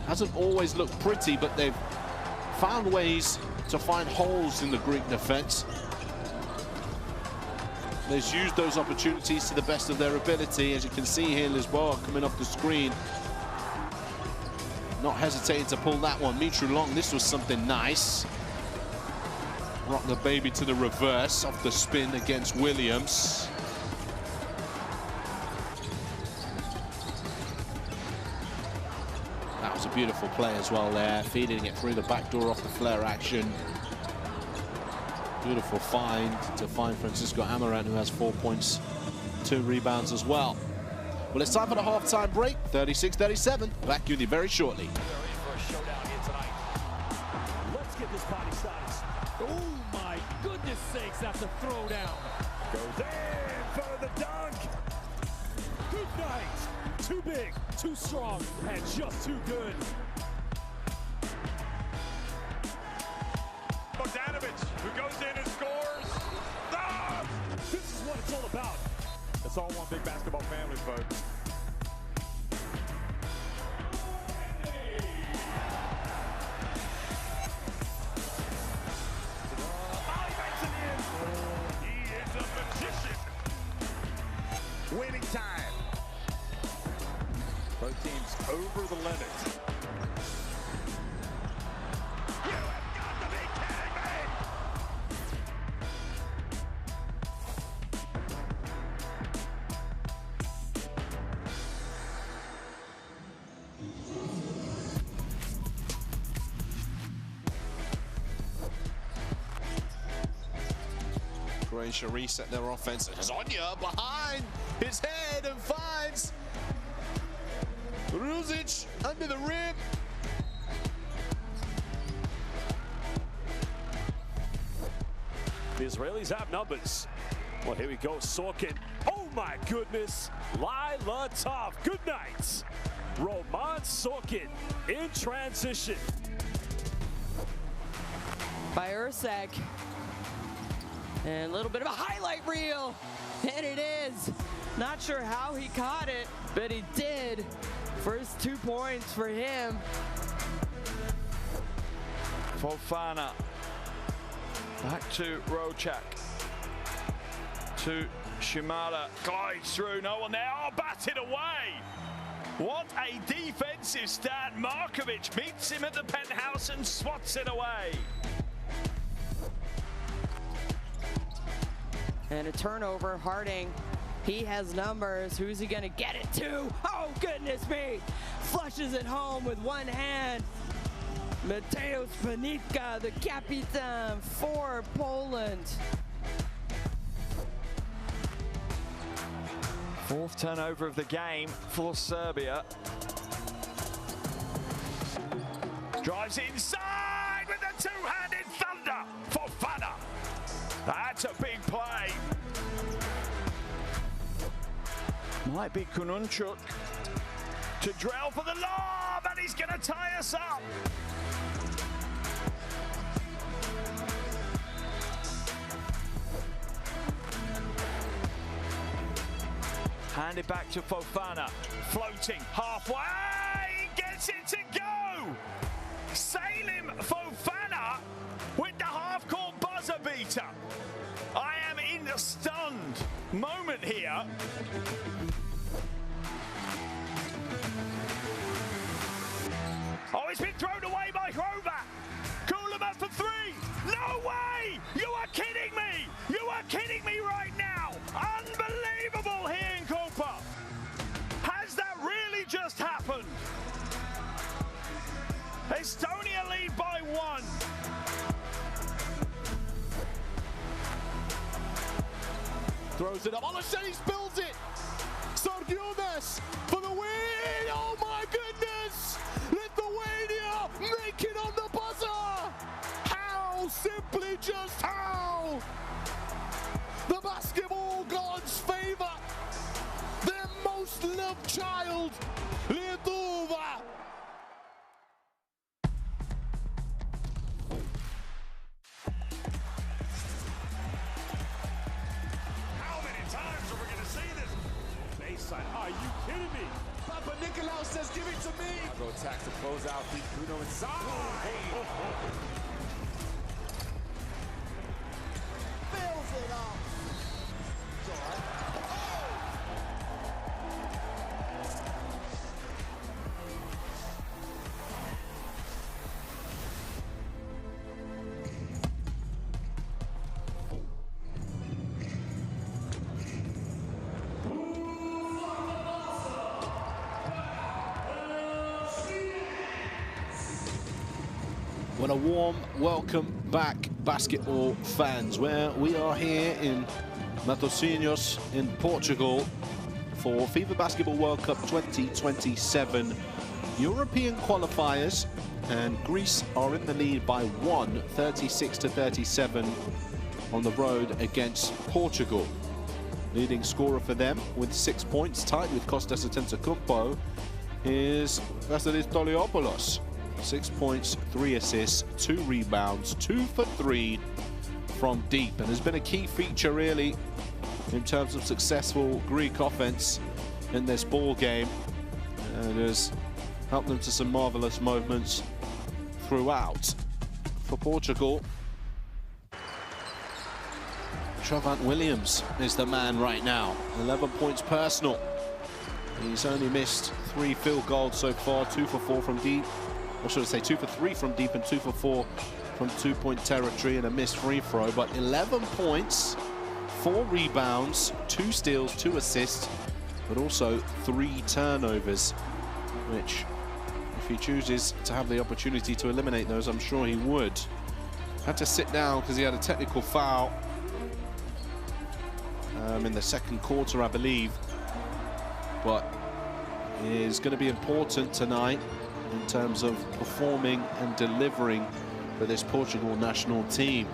Hasn't always looked pretty, but they've found ways to find holes in the Greek defense. They've used those opportunities to the best of their ability. As you can see here, Lisboa coming off the screen. Not hesitating to pull that one. Mitru Long, this was something nice. Rock the baby to the reverse off the spin against Williams. That was a beautiful play as well there, feeding it through the back door off the flare action. Beautiful find to find Francisco Amarant, who has 4 points, 2 rebounds as well. Well, it's time for the halftime break. 36-37. Back with you very shortly. Let's get this party started. Oh my goodness sakes, that's a throwdown. Goes in for the dunk. Good night. Too big, too strong, and just too good. Bogdanovic, who goes in and scores. Ah! This is what it's all about. It's all one big basketball family, folks. He is a magician. Winning time. Both teams over the limit. You have got to be kidding me! Croatia reset their offense. Zonia behind his head and finds Ruzic under the rim. The Israelis have numbers. Well, here we go, Sorkin. Oh my goodness, Lila Tough. Good night. Roman Sorkin in transition. By Ursek. And a little bit of a highlight reel. And it is. Not sure how he caught it, but he did. First 2 points for him. Fofana. Back to Rocek. To Shimada. Glides through. No one there. Oh, batted away. What a defensive stand. Markovic meets him at the penthouse and swats it away. And a turnover, Harding. He has numbers. Who's he gonna get it to? Oh, goodness me. Flushes it home with one hand. Mateusz Panitka, the Kapitan for Poland. Fourth turnover of the game for Serbia. Drives inside with the two-handed thunder for Fofana. That's a big play. Might be Kununchuk to drill for the lob, and he's going to tie us up. Handed back to Fofana, floating halfway, gets it to go. Salim Fofana with the half-court buzzer beater. I am in a stunned moment here. Oh, it's been thrown away by Hrovat. Kuhlman for three. No way! You are kidding me! You are kidding me right now! Unbelievable here in Copa. Has that really just happened? Estonia lead by 1. Throws it up. Olaseni spills it. Sardiunas for the win. Oh my goodness! Lithuania make it on the buzzer. How? Simply just how? The basketball gods favor their most loved child, Lietuva. Are you kidding me? Papa Nicolau says, give it to me. Go attack to close out. Bruno inside. Fills it up. It's all right. Well, a warm welcome back, basketball fans, where we are here in Matosinhos in Portugal for FIBA Basketball World Cup 2027 European qualifiers, and Greece are in the lead by 1, 36-37 on the road against Portugal. Leading scorer for them with 6 points, tied with Kostas Antetokounmpo, is Vassilis Toliopoulos. 6 points, 3 assists, 2 rebounds, 2 for 3 from deep, and has been a key feature really in terms of successful Greek offense in this ball game, and has helped them to some marvelous moments throughout. For Portugal, Trevant Williams is the man right now. 11 points personal. He's only missed 3 field goals so far, 2 for 4 from deep. Or should I say 2 for 3 from deep and 2 for 4 from 2-point territory, and a missed free throw. But 11 points, 4 rebounds, 2 steals, 2 assists, but also 3 turnovers, which, if he chooses to have the opportunity to eliminate those, I'm sure he would. Had to sit down because he had a technical foul in the second quarter, I believe. But it is going to be important tonight in terms of performing and delivering for this Portugal national team.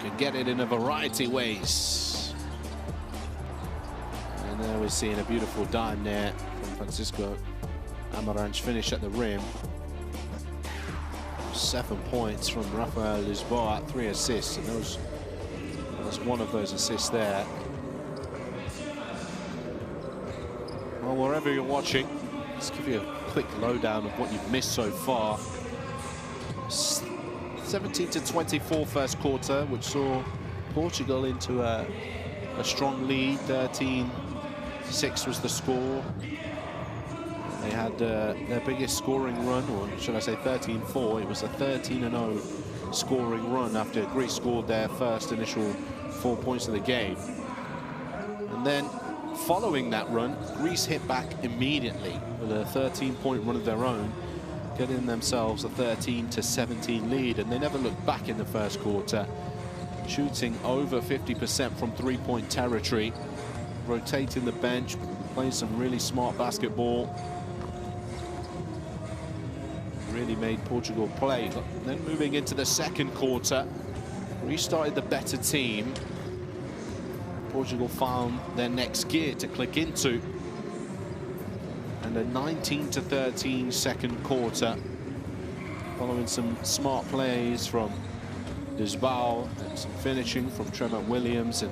can get it in a variety of ways. And there we're seeing a beautiful dime there from Francisco Amaranch, finish at the rim. 7 points from Rafael Lisboa, 3 assists, and that's one of those assists there. Well, wherever you're watching, let's give you a quick lowdown of what you've missed so far. 17-24 first quarter, which saw Portugal into a strong lead. 13-6 was the score. They had their biggest scoring run, or should I say 13-4. It was a 13-0 scoring run after Greece scored their first initial 4 points of the game. And then following that run, Greece hit back immediately with a 13-point run of their own, getting themselves a 13-17 lead, and they never looked back in the first quarter, shooting over 50% from three-point territory, rotating the bench, playing some really smart basketball. Really made Portugal play. But then moving into the second quarter, Greece started the better team. Portugal found their next gear to click into. And a 19-13 second quarter, following some smart plays from Lisboa and some finishing from Tremont Williams, and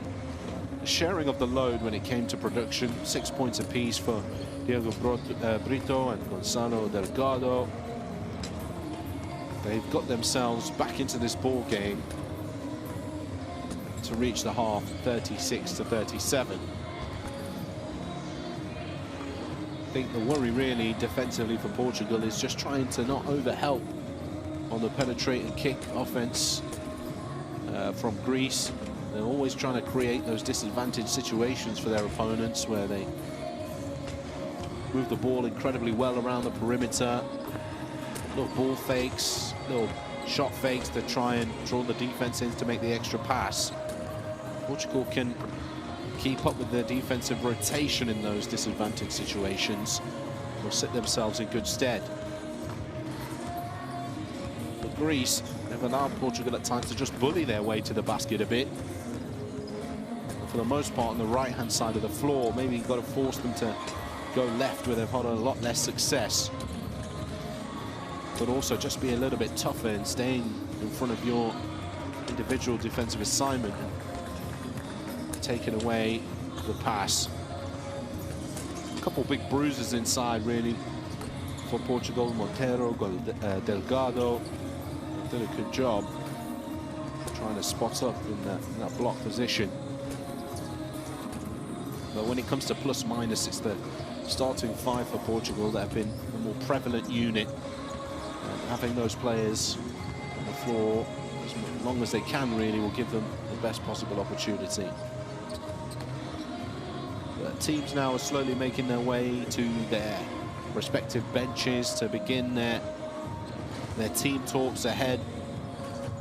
a sharing of the load when it came to production. 6 points apiece for Diego Brito and Gonzalo Delgado. They've got themselves back into this ball game to reach the half, 36-37. I think the worry really defensively for Portugal is just trying to not overhelp on the penetrate and kick offense from Greece. They're always trying to create those disadvantaged situations for their opponents where they move the ball incredibly well around the perimeter. Little ball fakes, little shot fakes to try and draw the defense in to make the extra pass. Portugal can keep up with their defensive rotation in those disadvantaged situations, will set themselves in good stead. But Greece have allowed Portugal at times to just bully their way to the basket a bit. For the most part on the right-hand side of the floor, maybe you've got to force them to go left where they've had a lot less success. But also just be a little bit tougher and staying in front of your individual defensive assignment, taking away the pass. A couple big bruises inside really for Portugal. Montero, Delgado did a good job trying to spot up in that block position. But when it comes to plus minus, it's the starting five for Portugal that have been a more prevalent unit. Having those players on the floor as long as they can really will give them the best possible opportunity. But teams now are slowly making their way to their respective benches to begin their team talks ahead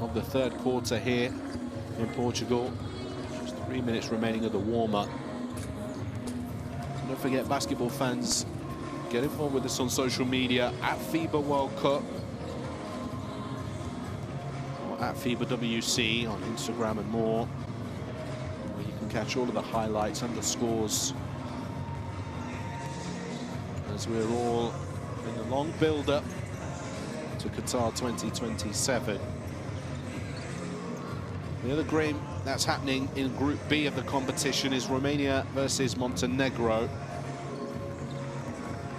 of the third quarter here in Portugal. Just 3 minutes remaining of the warm-up. Don't forget, basketball fans, get involved with us on social media at FIBA World Cup or at FIBA WC on Instagram and more, where you can catch all of the highlights and the scores as we're all in the long build-up to Qatar 2027. The other game that's happening in Group B of the competition is Romania versus Montenegro.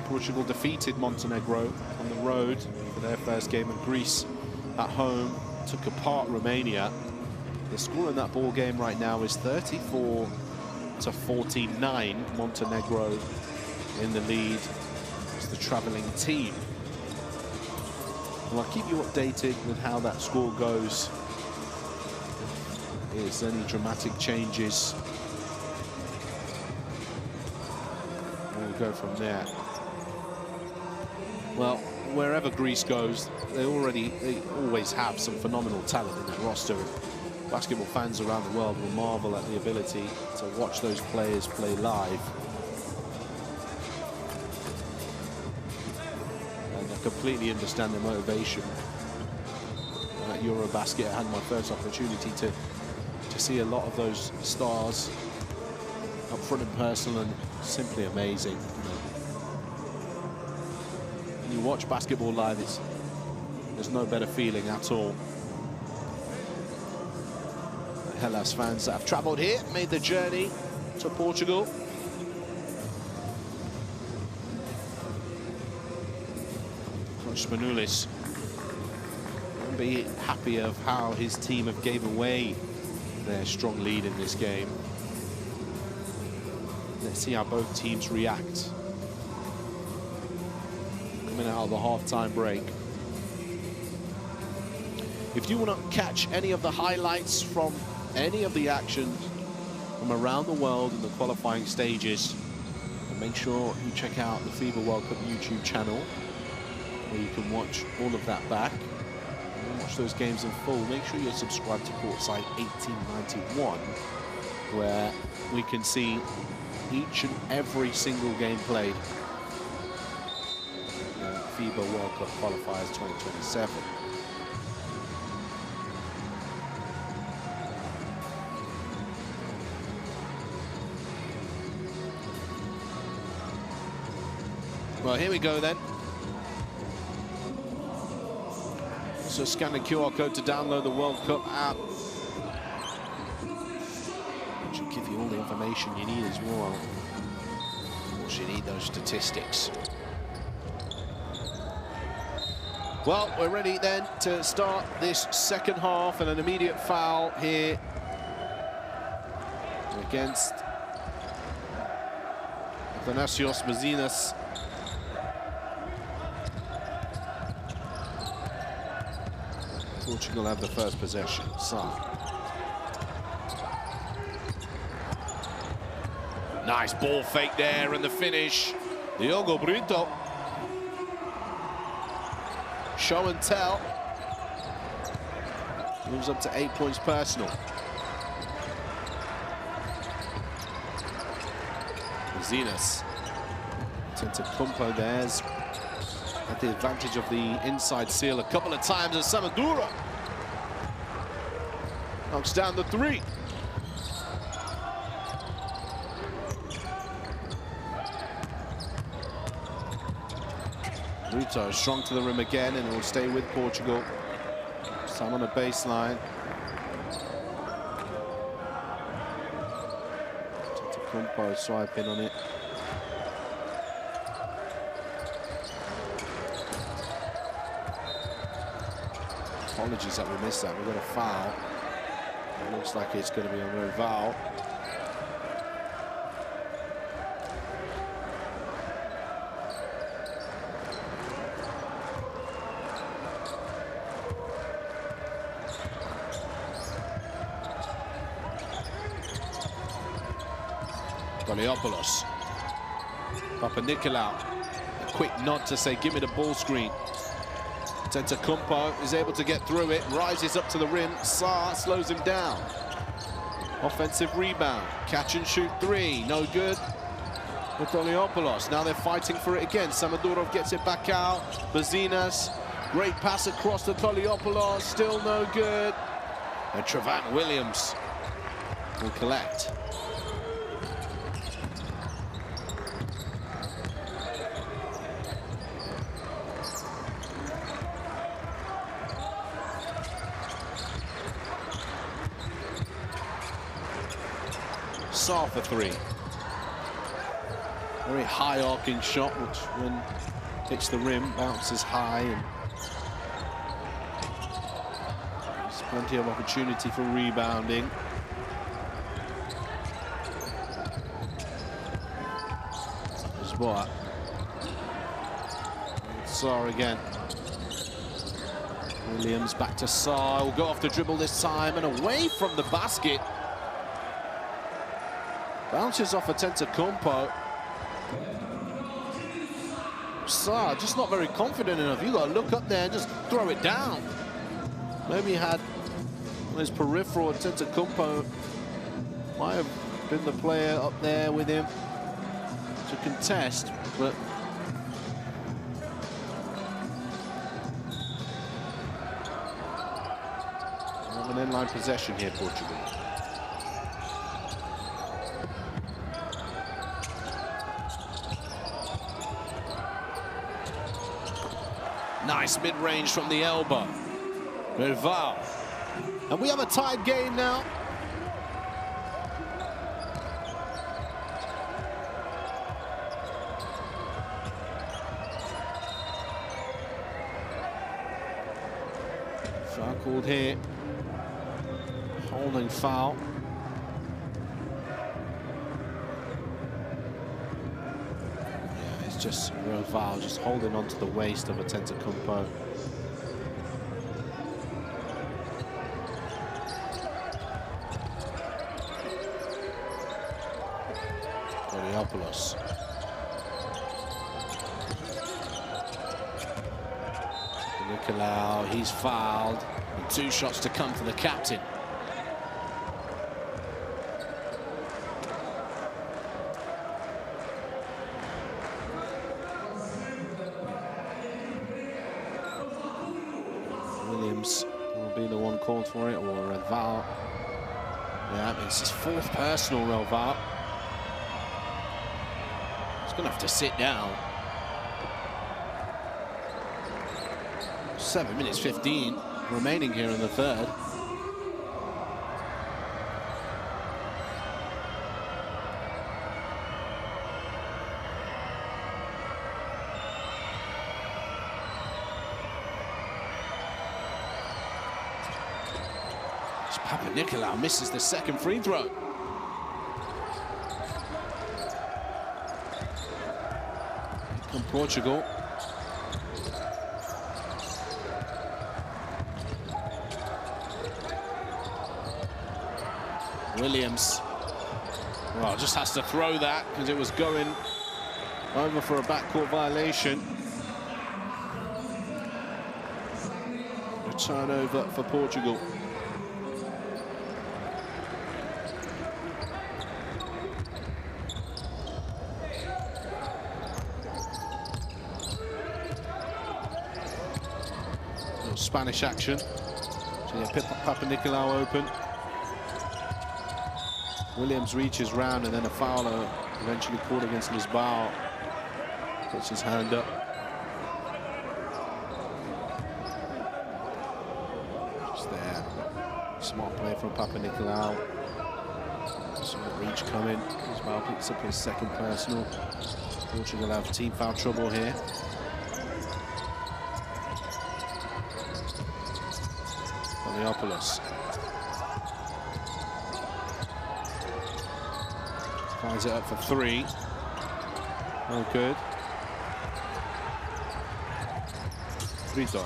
Portugal defeated Montenegro on the road for their first game, and Greece at home took apart Romania. The score in that ball game right now is 34-49. Montenegro in the lead as the traveling team. Well, I'll keep you updated with how that score goes. If there's any dramatic changes, we'll go from there. Well, wherever Greece goes, they always have some phenomenal talent in their roster. Basketball fans around the world will marvel at the ability to watch those players play live. And I completely understand their motivation. At Eurobasket, I had my first opportunity to to see a lot of those stars up front and personal, and simply amazing. When you watch basketball live, there's no better feeling at all. The Hellas fans that have travelled here, made the journey to Portugal. Coach Spanoulis won't be happy of how his team have gave away their strong lead in this game. Let's see how both teams react. Coming out of the half-time break. If you want to catch any of the highlights from any of the action from around the world in the qualifying stages, make sure you check out the FIBA World Cup YouTube channel, where you can watch all of that back and watch those games in full. Make sure you're subscribed to Courtside 1891, where we can see each and every single game played in FIBA World Cup Qualifiers 2027. Well, here we go then. So scan the QR code to download the World Cup app, which will give you all the information you need as well. Of course, you need those statistics. Well, we're ready then to start this second half, and an immediate foul here against Athanasios Mazinas. Portugal have the first possession. Nice ball fake there, and the finish. Diogo Brito. Show and tell. Moves up to 8 points personal. Zenas. Antetokounmpo there's at the advantage of the inside seal a couple of times, and Samadura knocks down the three. Brito strong to the rim again, and it will stay with Portugal. Some on the baseline. Antetokounmpo swiping on it. Apologies that we missed that. We've got a foul. It looks like it's going to be on Roval. Goliopoulos. Papanikolaou. A quick nod to say, give me the ball screen. Antetokounmpo is able to get through it, rises up to the rim. Sarr slows him down. Offensive rebound, catch and shoot three, no good. With Goliopoulos, now they're fighting for it again. Samadurov gets it back out. Bazinas, great pass across to Goliopoulos, still no good. And Trevant Williams will collect. Sarr for three. Very high arcing shot, which when hits the rim bounces high, and there's plenty of opportunity for rebounding. There's what? Sarr again. Williams back to Sarr. Will go off the dribble this time and away from the basket. Bounces off Antetokounmpo. Sarr just not very confident enough. You got to look up there and just throw it down. Maybe he had his peripheral. Antetokounmpo might have been the player up there with him to contest, but an inline possession here, Portugal. Nice mid-range from the elbow. Rival. And we have a tied game now. Foul called here. Holding foul. Yeah, it's just Rival just holding onto the waist of Antetokounmpo. Nicolau, he's fouled. And 2 shots to come for the captain. Williams will be the one called for it, or Rival. Yeah, it's his 4th personal, Rival. He's gonna have to sit down. 7 minutes 15 remaining here in the 3rd. Nicolau misses the 2nd free throw. From Portugal. Williams, well, just has to throw that because it was going over for a backcourt violation. A turnover for Portugal. Little Spanish action. So yeah, Papanicolaou open. Williams reaches round and then a foul eventually called against Lisboa. Puts his hand up. Just there. Smart play from Papanicolaou. Some reach coming. Lisboa picks up his 2nd personal. Portugal have team foul trouble here. Poliopoulos. Fires it up for 3. Oh, good. Free throw.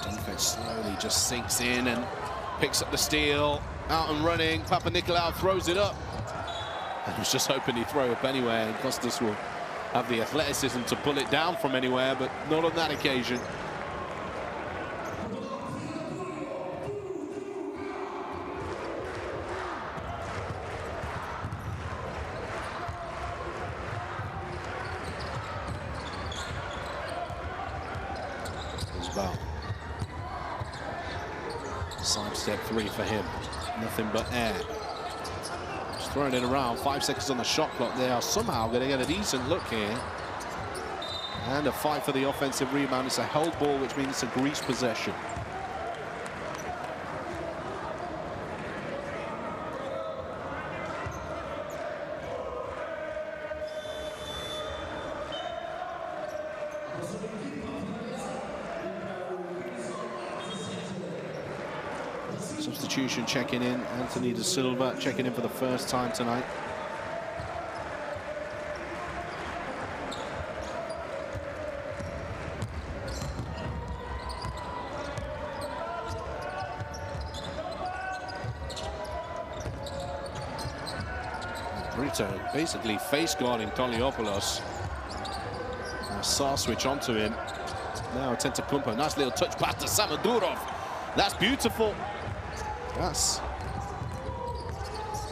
Defense slowly just sinks in and picks up the steal. Out and running. Papanicolaou throws it up. I was just hoping he'd throw up anywhere, and Costas will have the athleticism to pull it down from anywhere, but not on that occasion. Sidestep 3 for him. Nothing but air. Just throwing it around. 5 seconds on the shot clock. They are somehow going to get a decent look here. And a fight for the offensive rebound. It's a held ball, which means it's a Greece possession. Substitution checking in. Anthony Da Silva checking in for the 1st time tonight. Brito basically face guarding Poliopoulos. Sar switch onto him. Now Antetokounmpo. Nice little touch pass to Samadurov. That's beautiful. That's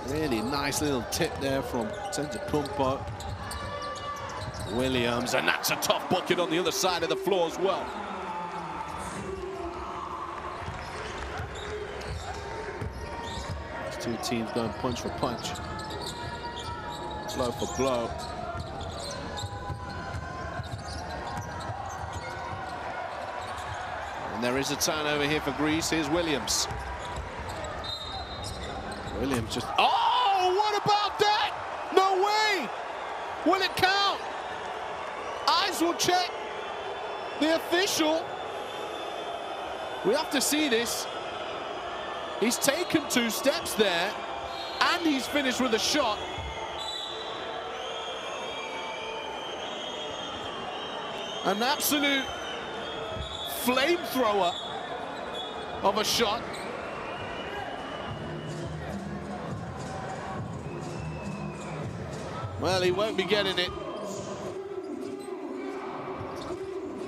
really nice little tip there from Antetokounmpo. Williams, and that's a tough bucket on the other side of the floor as well. These 2 teams going punch for punch. Blow for blow. And there is a turnover here for Greece. Here's Williams. Williams just... Oh, what about that? No way! Will it count? Eyes will check. The official. We have to see this. He's taken 2 steps there, and he's finished with a shot. An absolute flamethrower of a shot. Well, he won't be getting it.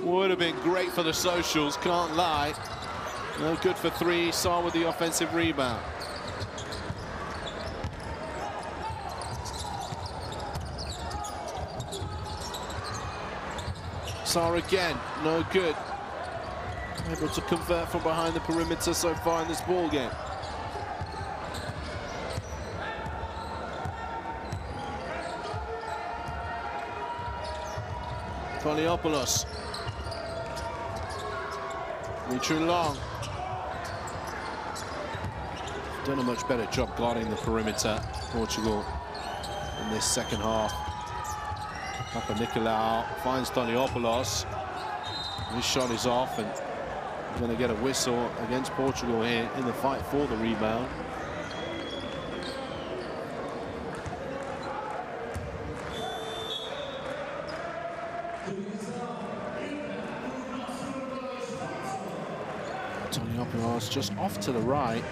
Would have been great for the socials, can't lie. No good for 3, Sarr with the offensive rebound. Sarr again, no good. Able to convert from behind the perimeter so far in this ball game. Poliopoulos. Reaching long. Done a much better job guarding the perimeter, Portugal, in this second half. Papa Nicolau finds Poliopoulos. His shot is off, and he's going to get a whistle against Portugal here in the fight for the rebound. Poliopoulos just off to the right.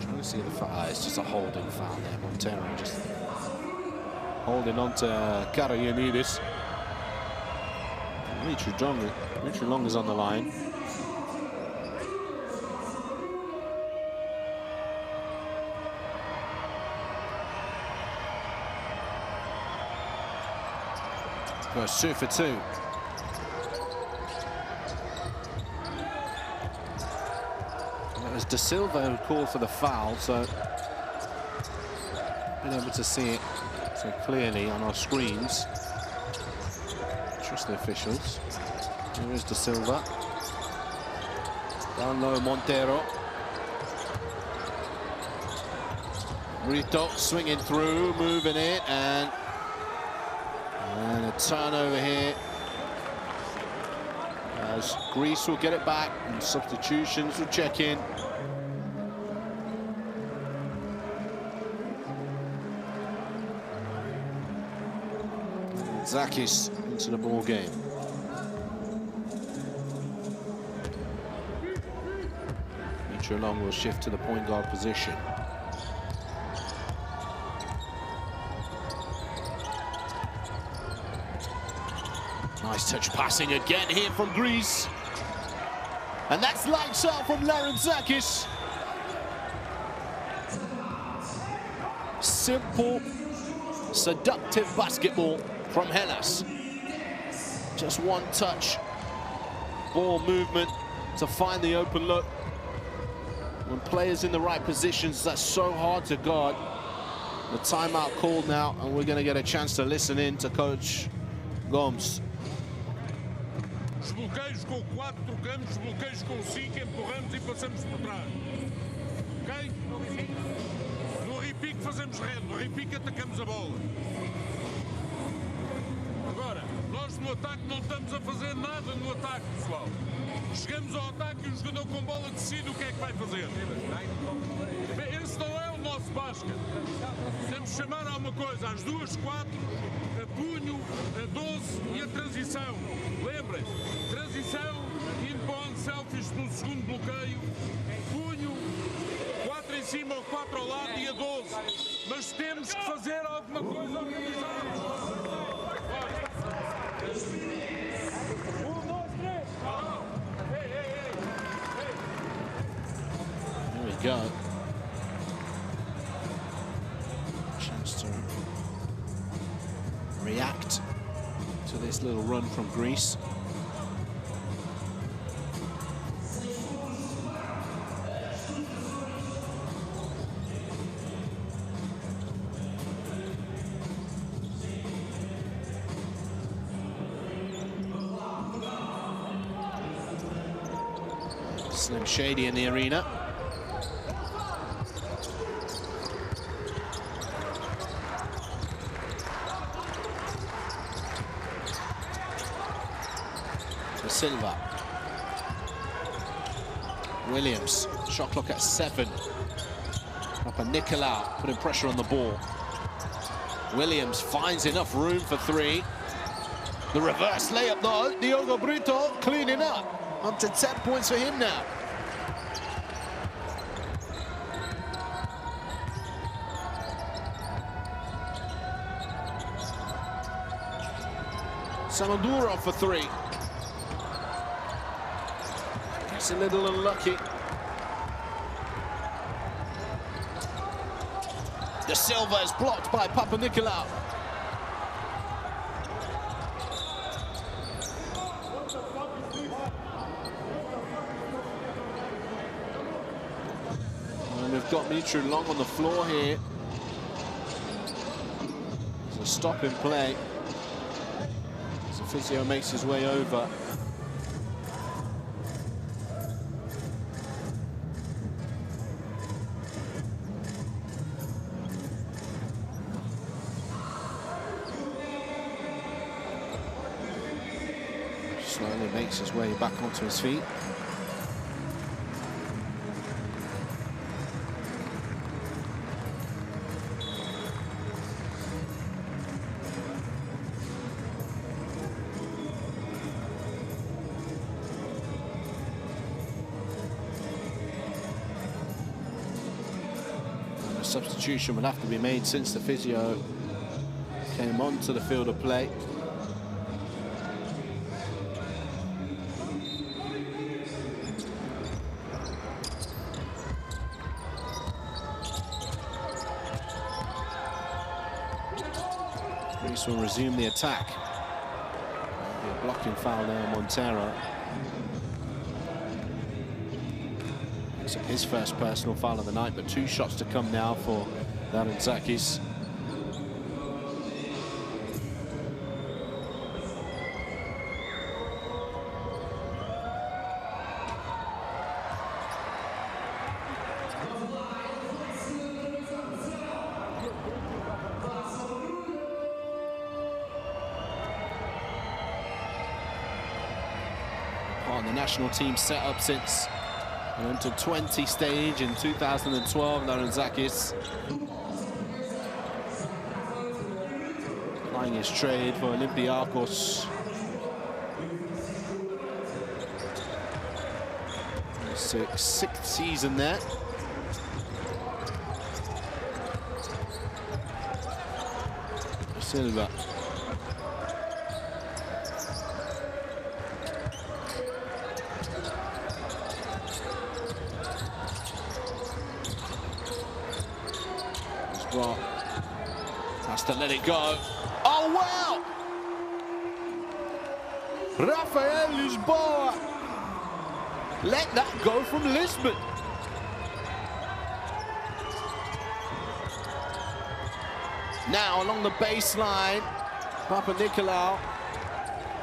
Trying to see the foul. It's just a holding foul there. Montero just holding on to Karayanidis. Mitri Long is on the line. First 2 for 2. It was De Silva who called for the foul, so been able to see it so clearly on our screens. Trust the officials. Here is De Silva. Down low, Montero. Brito swinging through, moving it, and a turnover here. As Greece will get it back, and substitutions will check in. Zakis into the ball game. Mitri Long will shift to the point guard position. Nice touch passing again here from Greece. And that's lights out from Larentzakis. Simple, seductive basketball from Hellas. Just one touch, ball movement to find the open look. When players in the right positions, that's so hard to guard. The timeout called now, and we're going to get a chance to listen in to Coach Gomes. Os bloqueios com 4 trocamos, os bloqueios com 5 empurramos e passamos por trás. Ok? No repique fazemos reto, no repique atacamos a bola. Agora, nós no ataque não estamos a fazer nada no ataque, pessoal. Chegamos ao ataque e o jogador com bola decide o que é que vai fazer. Esse não é o nosso basquete. Temos que chamar a uma coisa, às 2, 4, a punho, a 12 e a transição. Lembrem-se, transição, inbound, selfish no segundo bloqueio, punho, 4 em cima ou 4 ao lado e a 12. Mas temos que fazer alguma coisa organizada. There we go. Chance to react to this little run from Greece. Slim Shady in the arena. Silva. Williams, shot clock at 7. Papa Nicolau putting pressure on the ball. Williams finds enough room for 3. The reverse layup though, Diogo Brito cleaning up to 10 points for him now. Samadura for 3. It's a little unlucky. De Silva is blocked by Papa Nicolau. And we've got Mitru Long on the floor here. There's a stop in play. As the physio makes his way over. Slowly makes his way back onto his feet. And a substitution will have to be made since the physio came onto the field of play. Greece will resume the attack. There'll be a blocking foul there on Montero. Picks up his first personal foul of the night, but 2 shots to come now for Larentzakis. On the national team set up since an under-20 stage in 2012, Larentzakis plying his trade for Olympiacos. Sixth season there. Silva. Has to let it go. Oh, wow! Rafael Lisboa. Let that go from Lisbon. Now along the baseline, Papa Nicolau,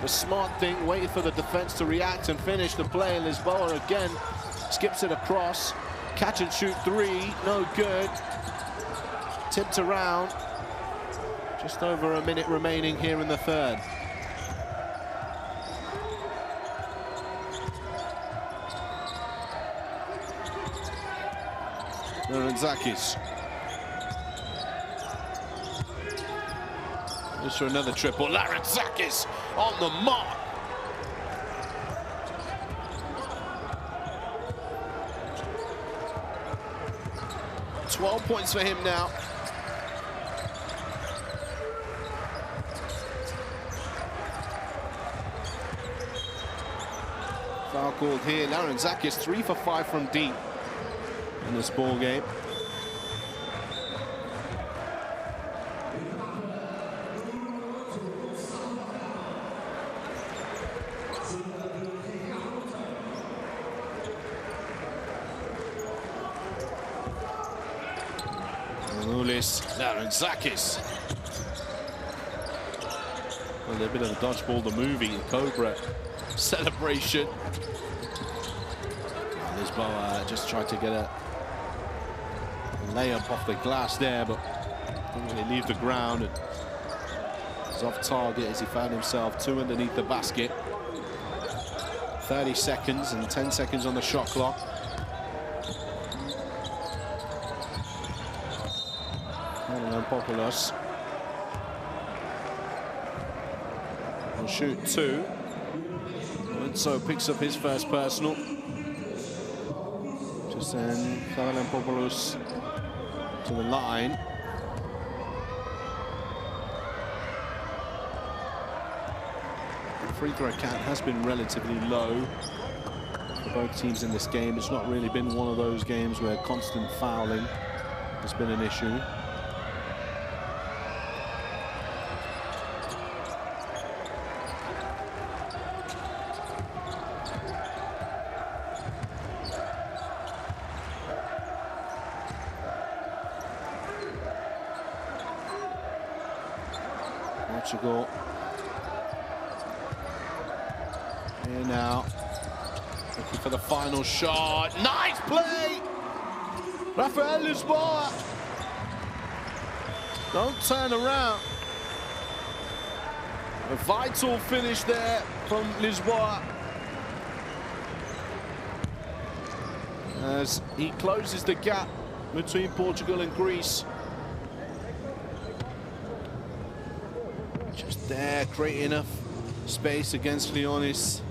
the smart thing, waited for the defense to react and finish the play. Lisboa again skips it across. Catch and shoot 3, no good. Tipped around. Just over a minute remaining here in the third. Larentzakis. Just for another triple. Larentzakis on the mark. $12 points for him now. Foul called here. Larentzakis 3 for 5 from deep in this ball game. Larentzakis. A little bit of the dodgeball, the movie, the Cobra celebration. Lisboa just tried to get a layup off the glass there, but didn't really leave the ground. And was off target as he found himself 2 underneath the basket. 30 seconds and 10 seconds on the shot clock. Popoulos will shoot 2. And so picks up his first personal. Just then, Popoulos to the line. The free throw count has been relatively low for both teams in this game. It's not really been one of those games where constant fouling has been an issue. Portugal here now, looking for the final shot. Nice play, Rafael Lisboa. Don't turn around. A vital finish there from Lisboa as he closes the gap between Portugal and Greece. Just there, creating enough space against Leonis.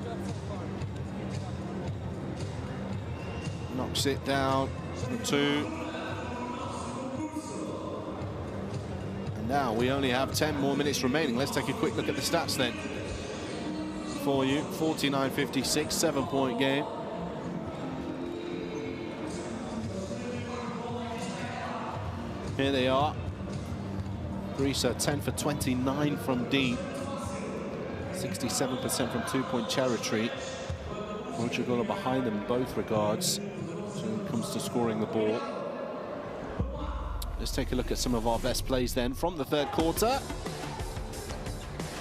Knocks it down for 2. And now we only have 10 more minutes remaining. Let's take a quick look at the stats then for you. 49-56, 7-point game. Here they are. Greece are 10 for 29 from deep, 67% from 2-point territory. Portugal are behind them in both regards when it comes to scoring the ball. Let's take a look at some of our best plays then from the third quarter.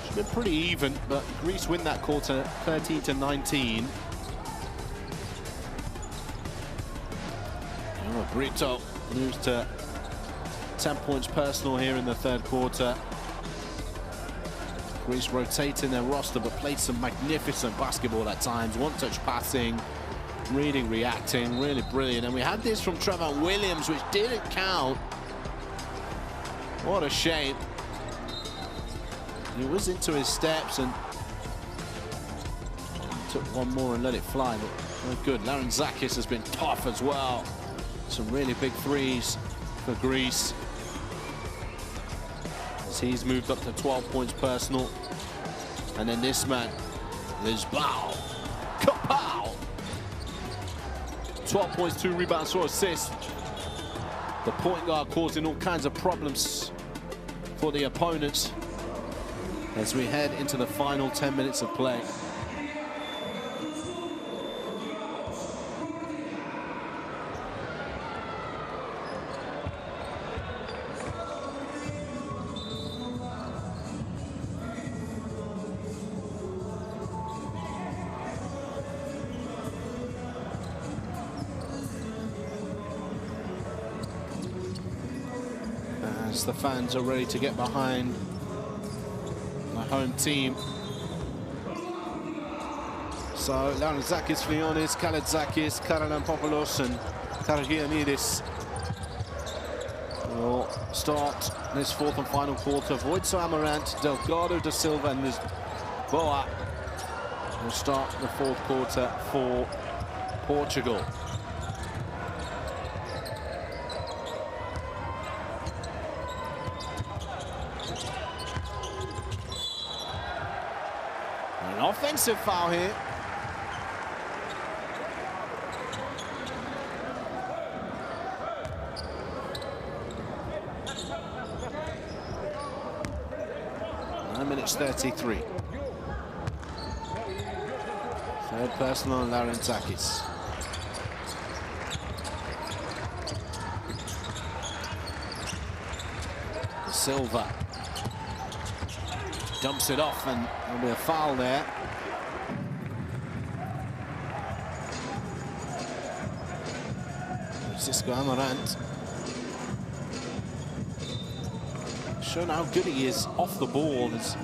It's been pretty even, but Greece win that quarter 13-19. Brito moves to 10 points personal here in the third quarter. Greece rotating their roster, but played some magnificent basketball at times. One-touch passing, reading, reacting, really brilliant. And we had this from Trevor Williams, which didn't count. What a shame. He was into his steps and took one more and let it fly, but very good. Larentzakis has been tough as well. Some really big threes for Greece. He's moved up to 12 points personal. And then this man, Lisboa, kapow! 12 points, 2 rebounds, 4 assists. The point guard causing all kinds of problems for the opponents as we head into the final 10 minutes of play. As the fans are ready to get behind the home team. So Larentzakis, Leonis, Kalaitzakis, Karanampopoulos and Karagianidis will start this fourth and final quarter. Voitso Amarant, Delgado da Silva and Lisboa will start the fourth quarter for Portugal. An offensive foul here. Minutes 33. Third personal on Larentzakis. Silva dumps it off and there'll be a foul there. Francisco Amarant. Shown how good he is off the ball. He's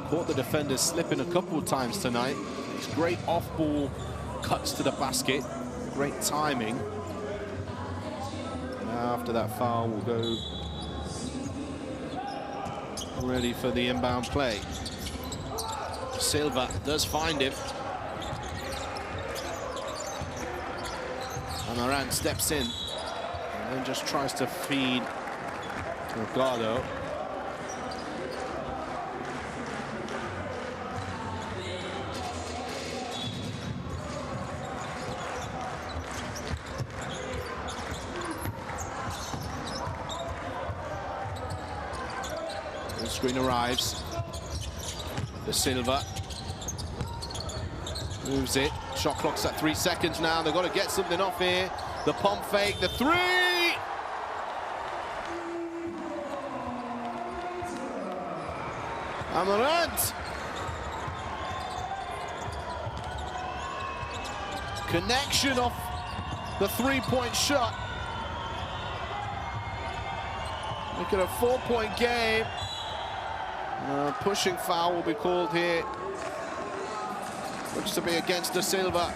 caught the defenders slipping a couple of times tonight. It's great off-ball cuts to the basket. Great timing. Now after that foul, we'll go ready for the inbound play. Silva does find him. Amarant steps in and then just tries to feed Delgado. The screen arrives. The Silva moves it. Shot clock's at 3 seconds now. They've got to get something off here. The pump fake, the three! Amarant! Connection off the three-point shot. Look at a 4-point game. Pushing foul will be called here. Looks to be against De Silva.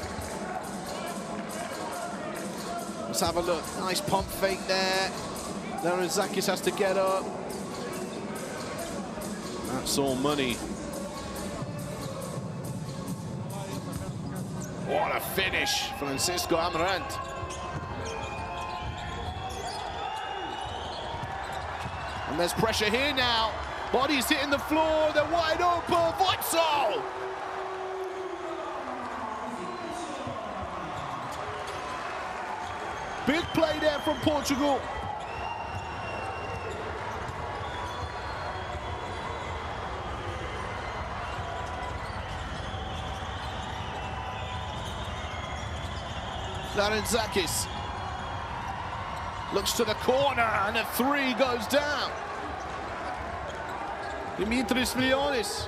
Let's have a look. Nice pump fake there. Larentzakis has to get up. That's all money. What a finish, Francisco Amarant. And there's pressure here now. Bodies hitting the floor. They're wide open. Voitzol! Big play there from Portugal. Larentzakis looks to the corner and the three goes down. Dimitris Leonis.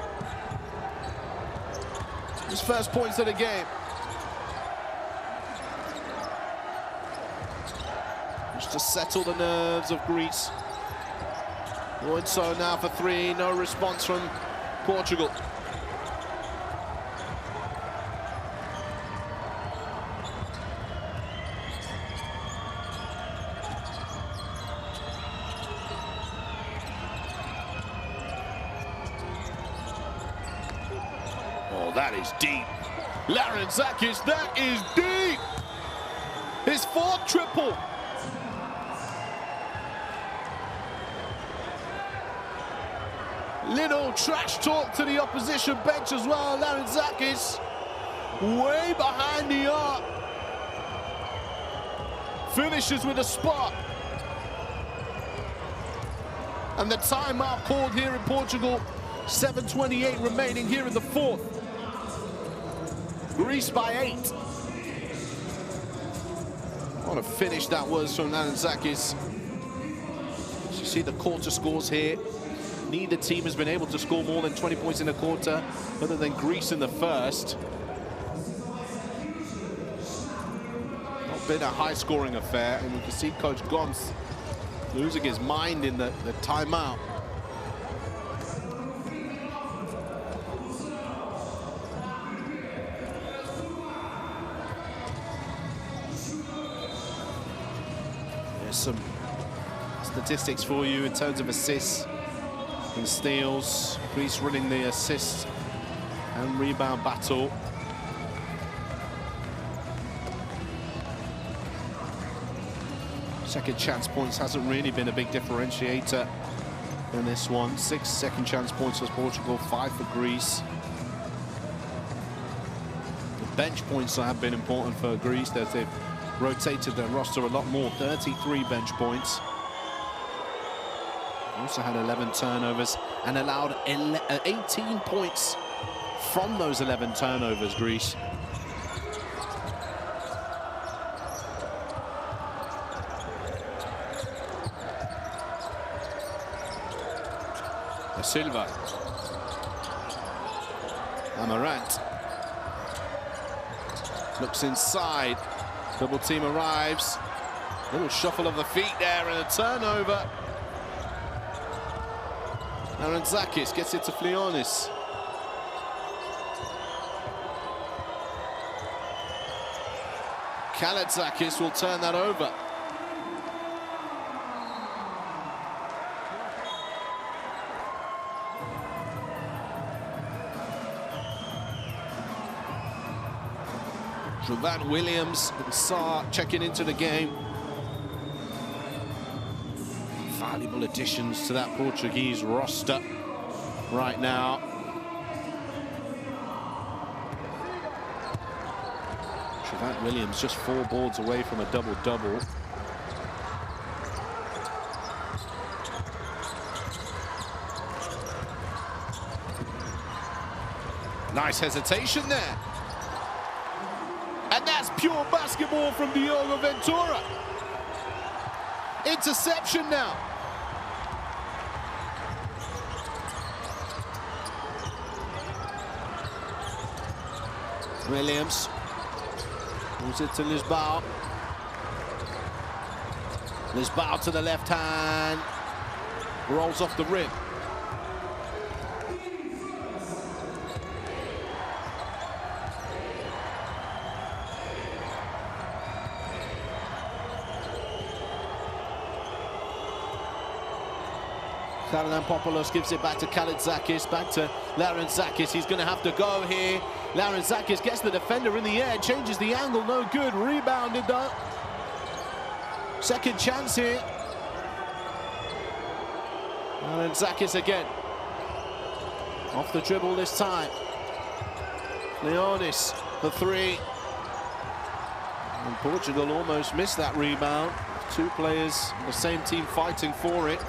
His first points of the game. Just to settle the nerves of Greece. Voitzol now for three, no response from Portugal. Oh, that is deep. Larentzakis, that is deep. His fourth triple. Little trash talk to the opposition bench as well. Larentzakis way behind the arc. Finishes with a spot. And the timeout called here in Portugal. 7:28 remaining here in the fourth. Greece by 8. What a finish that was from Larentzakis. You see the quarter scores here. Neither team has been able to score more than 20 points in a quarter, other than Greece in the first. Not been a high-scoring affair, and we can see Coach Gomes losing his mind in the timeout. There's some statistics for you in terms of assists and steals. Greece running the assist and rebound battle. Second chance points hasn't really been a big differentiator in this one. 6 second chance points for Portugal, 5 for Greece. The bench points have been important for Greece as they've rotated their roster a lot more. 33 bench points. Also had 11 turnovers and allowed 18 points from those 11 turnovers, Greece. Da Silva. Amarant. Looks inside. Double team arrives. Little shuffle of the feet there and a turnover. Arantzakis gets it to Flionis. Kalitzakis will turn that over. Jovan Williams and Sarr checking into the game. Valuable additions to that Portuguese roster right now. Jovan Williams just 4 boards away from a double-double. Nice hesitation there. And that's pure basketball from Diogo Ventura. Interception now. Williams moves it to Lisboa. Lisboa to the left hand. Rolls off the rim. Karalamopoulos gives it back to Kalitzakis, back to Larentzakis. He's going to have to go here. Larentzakis gets the defender in the air, changes the angle, no good. Rebounded though. Second chance here. Larentzakis again. Off the dribble this time. Leonis for 3. And Portugal almost missed that rebound. 2 players on the same team fighting for it.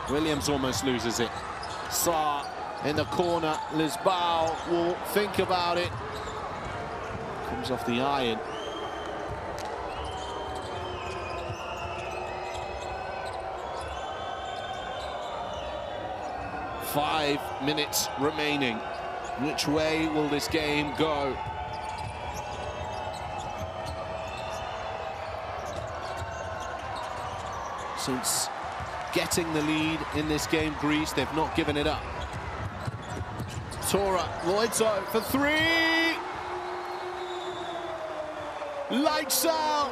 Williams almost loses it. Sarr in the corner. Lisboa will think about it. Comes off the iron. Five minutes remaining. Which way will this game go? Since getting the lead in this game, Greece, they've not given it up. Tora, Loito for 3! Lights out!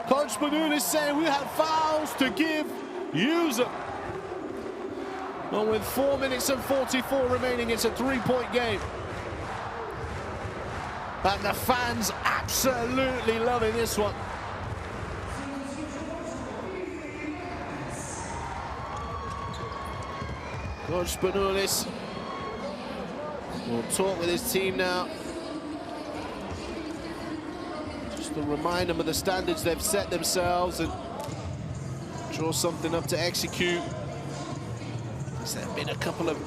Coach Spanoulis is saying we have fouls to give, use them. And with 4 minutes and 44 remaining, it's a 3-point game. And the fans absolutely loving this one. Coach Spanoulis will talk with his team now. Just to remind them of the standards they've set themselves and draw something up to execute. There have been a couple of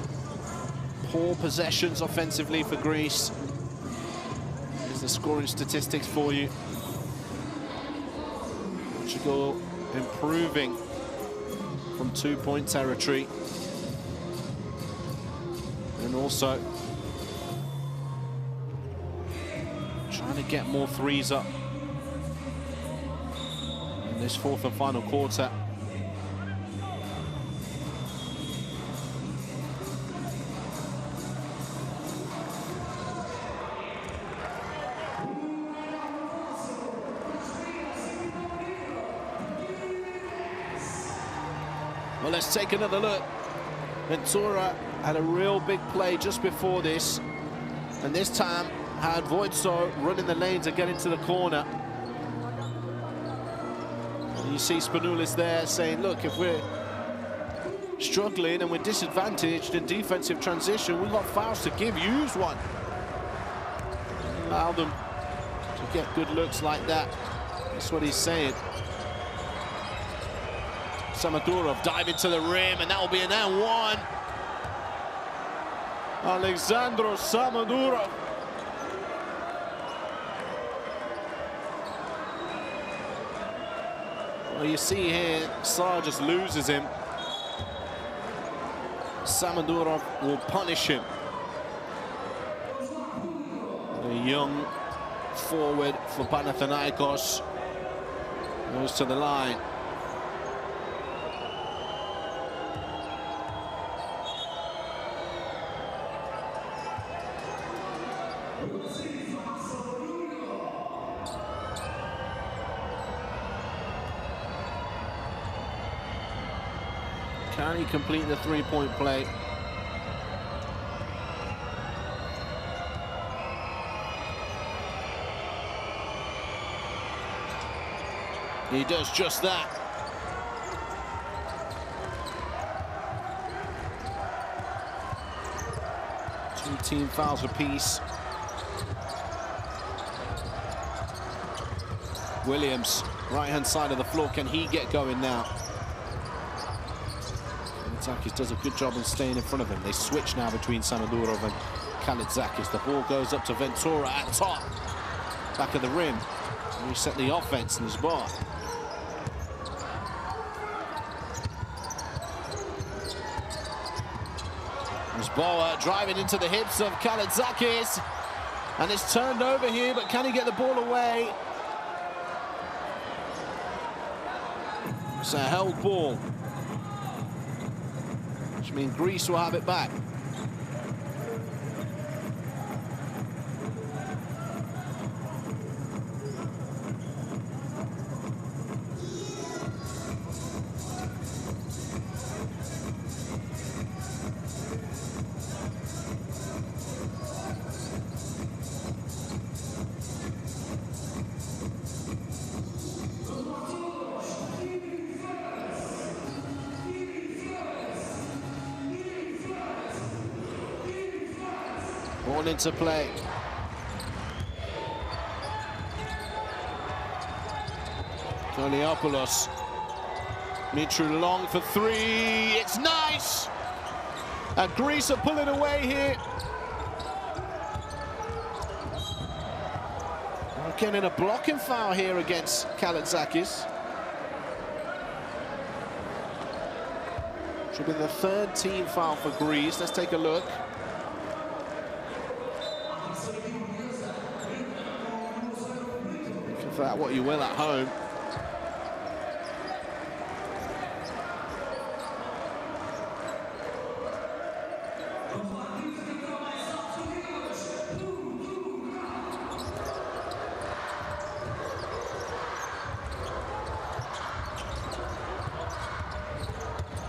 poor possessions offensively for Greece. Here's the scoring statistics for you. Portugal improving from 2-point territory. And also trying to get more threes up in this 4th and final quarter. Well, let's take another look. Ventura had a real big play just before this, and this time had Voitso running the lanes and getting to the corner. And you see Spanoulis there saying, look, if we're struggling and we're disadvantaged in defensive transition, we've got fouls to give, use one. Allow them to get good looks like that. That's what he's saying. Samadurov dive into the rim, and that will be an and one. Alexandro Samadurov. Well, you see here, Sarr just loses him. Samadurov will punish him. A young forward for Panathinaikos goes to the line. Can he complete the three-point play? He does just that. Two team fouls apiece. Williams, right-hand side of the floor. Can he get going now? Kalitzakis does a good job in staying in front of him. They switch now between Samadurov and Kalitzakis. The ball goes up to Ventura at top. Back of the rim. Reset the offense in this bar. Boa driving into the hips of Kalitzakis, and it's turned over here, but can he get the ball away? It's a held ball, which means Greece will have it back. Ball into play. Koliopoulos. Mitru long for three. It's nice. And Greece are pulling away here. We're getting a blocking foul here against Kalitzakis. Should be the third team foul for Greece. Let's take a look. For that, what you will at home.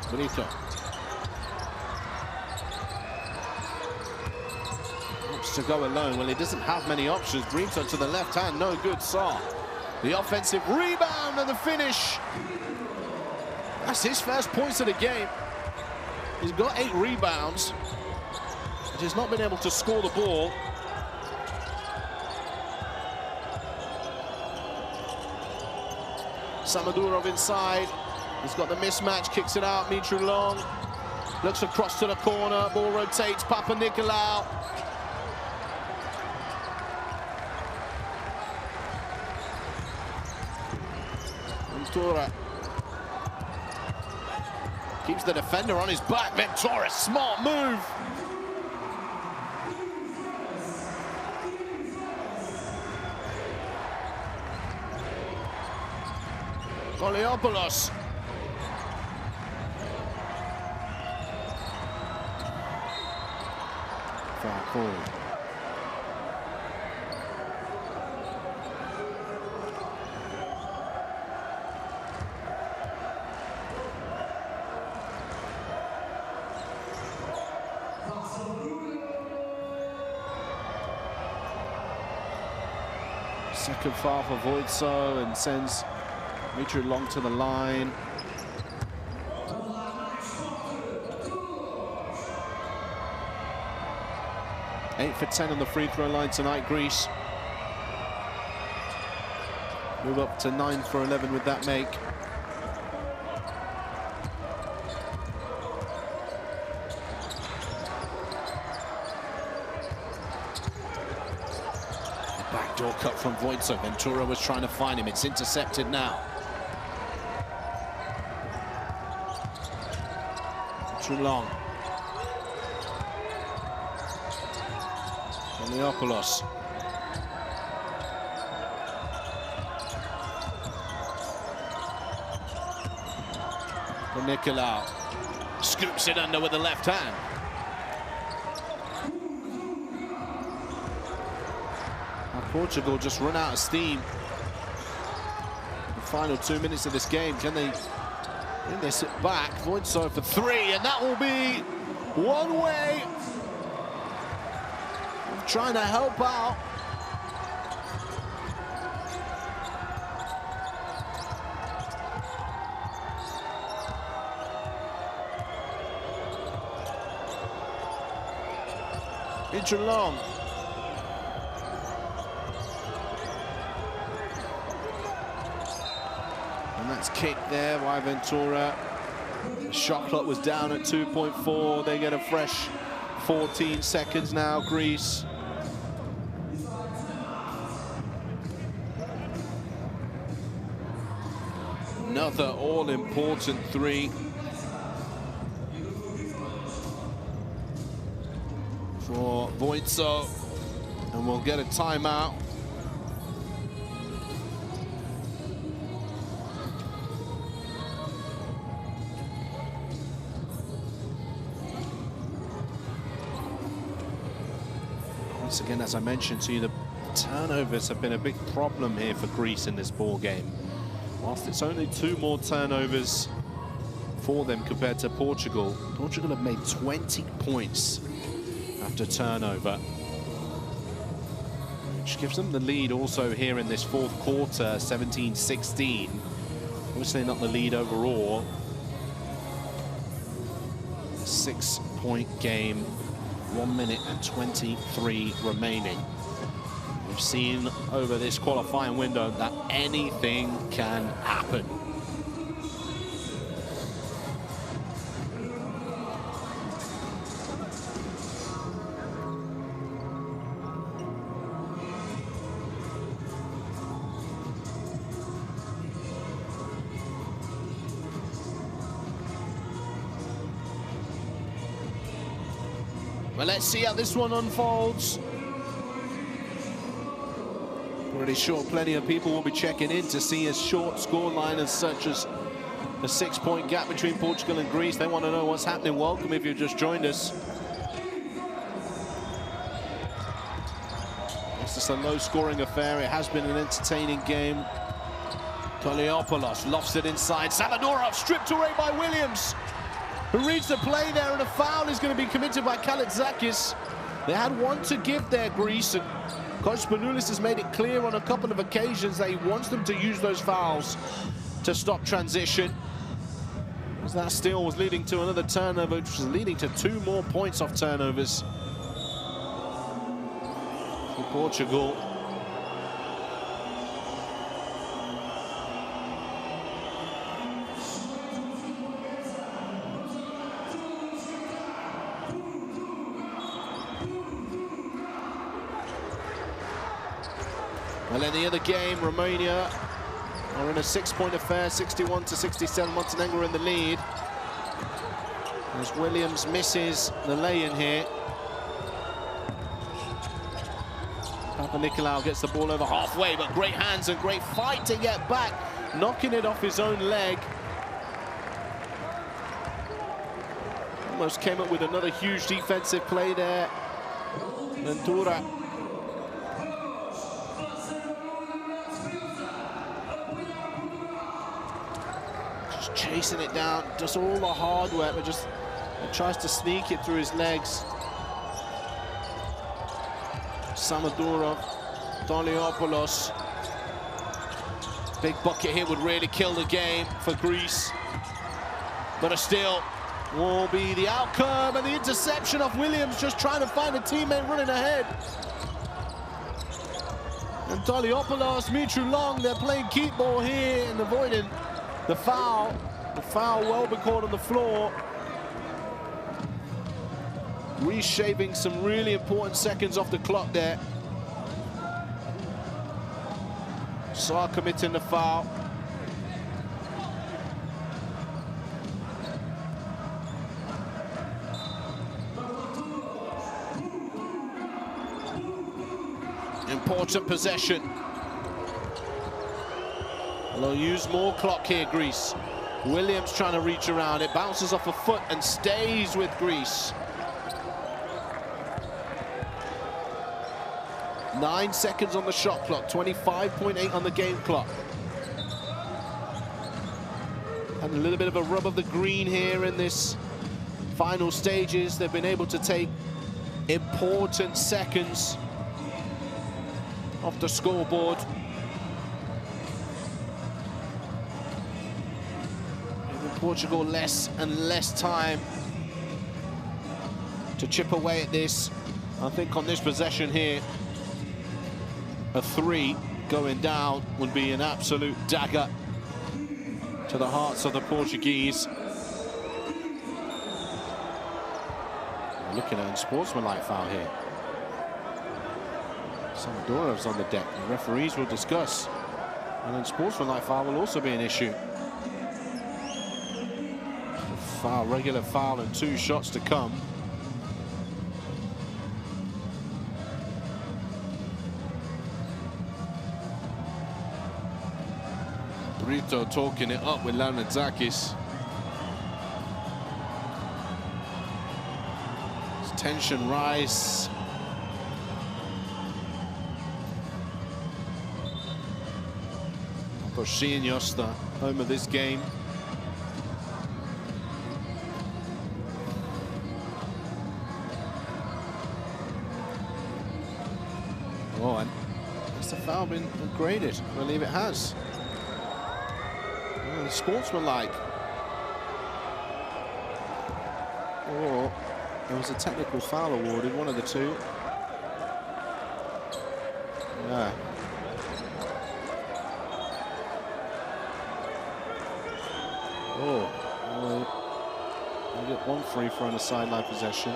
Brito. Wants to go alone. Well, he doesn't have many options. Brito to the left hand, no good. Saw the offensive rebound and the finish. That's his first points of the game. He's got 8 rebounds, but he's not been able to score the ball. Samadurov inside. He's got the mismatch, kicks it out. Mitru Long looks across to the corner. Ball rotates. Papanikolaou. Ventura keeps the defender on his back. Ventura, smart move. Koliopoulos. Foul call. Second foul for Voitso, and sends Mitru Long to the line. Eight for 10 on the free throw line tonight, Greece. Move up to 9 for 11 with that make. Backdoor cut from Voitso. Ventura was trying to find him. It's intercepted now. Mitru Long. Toliopoulos. For Nicolau. Scoops it under with the left hand. Now Portugal just run out of steam. The final 2 minutes of this game, can they sit back? Voinso for three, and that will be one way of trying to help out. Long. And that's kicked there by Ventura. The shot clock was down at 2.4. They get a fresh 14 seconds now, Greece. Another all-important three for Voinso, and we'll get a timeout. Once again, as I mentioned to you, the turnovers have been a big problem here for Greece in this ball game. Whilst it's only 2 more turnovers for them compared to Portugal, Portugal have made 20 points after turnover, which gives them the lead also here in this fourth quarter, 17-16. Obviously not the lead overall. 6-point game, 1 minute and 23 remaining. We've seen over this qualifying window that anything can happen. Well, let's see how this one unfolds. Pretty sure plenty of people will be checking in to see a short scoreline as such as a 6-point gap between Portugal and Greece. They want to know what's happening. Welcome if you've just joined us. It's just a low-scoring affair. It has been an entertaining game. Toliopoulos lofts it inside. Samadorov stripped away by Williams, who reads the play there, and a foul is going to be committed by Kalitzakis. They had one to give there, Greece, and Coach Spanoulis has made it clear on a couple of occasions that he wants them to use those fouls to stop transition. As that steal was leading to another turnover, which was leading to 2 more points off turnovers for Portugal. Well, in the other game, Romania are in a 6-point affair, 61-67. Montenegro in the lead. As Williams misses the lay-in here. Papanikolaou gets the ball over halfway, but great hands and great fight to get back, knocking it off his own leg. Almost came up with another huge defensive play there. Ventura. Chasing it down, does all the hard work, but just tries to sneak it through his legs. Samadorov, Toliopoulos. Big bucket here would really kill the game for Greece. But a steal will be the outcome, and the interception of Williams, just trying to find a teammate running ahead. And Toliopoulos, Mitru Long, they're playing keep ball here and avoiding the foul. The foul will be called on the floor. Reshaving some really important seconds off the clock there. Sarr committing the foul. Important possession. They'll use more clock here, Greece. Williams trying to reach around. It bounces off a foot and stays with Greece. 9 seconds on the shot clock, 25.8 on the game clock. And a little bit of a rub of the green here in this final stages. They've been able to take important seconds off the scoreboard. Giving Portugal less and less time to chip away at this. I think on this possession here, a 3 going down would be an absolute dagger to the hearts of the Portuguese. Looking at a sportsmanlike foul here. Samadorov's on the deck. The referees will discuss. And then sportsmanlike foul will also be an issue. Foul, regular foul, and 2 shots to come. Brito talking it up with Laurenzakis. Tension rise. Porcinos, the home of this game. Oh, and has the foul been graded? I believe it has. Oh, sportsmanlike. Oh. There was a technical foul awarded, one of the two. Yeah. Oh, well, we get 1 free throw on a sideline possession.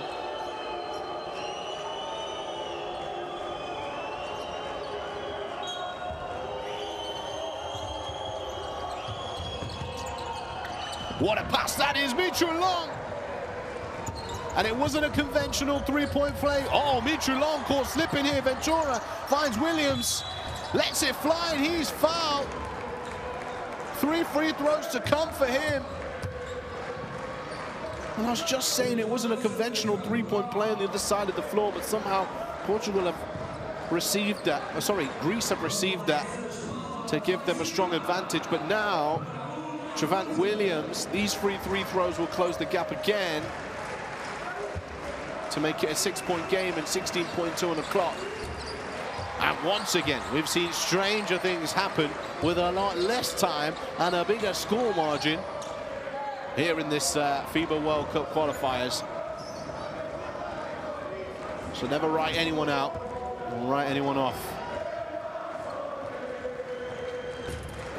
What a pass that is, Mitchell Long! And it wasn't a conventional 3-point play. Oh, Mitchell Long caught slipping here. Ventura finds Williams, lets it fly, and he's fouled. 3 free throws to come for him. And I was just saying it wasn't a conventional 3-point play on the other side of the floor, but somehow Portugal have received that. Oh, sorry, Greece have received that to give them a strong advantage. But now, Trevant Williams, these free throws will close the gap again to make it a 6-point game and 16.2 on the clock. And once again, we've seen stranger things happen with a lot less time and a bigger score margin here in this FIBA World Cup qualifiers. So never write anyone out or write anyone off.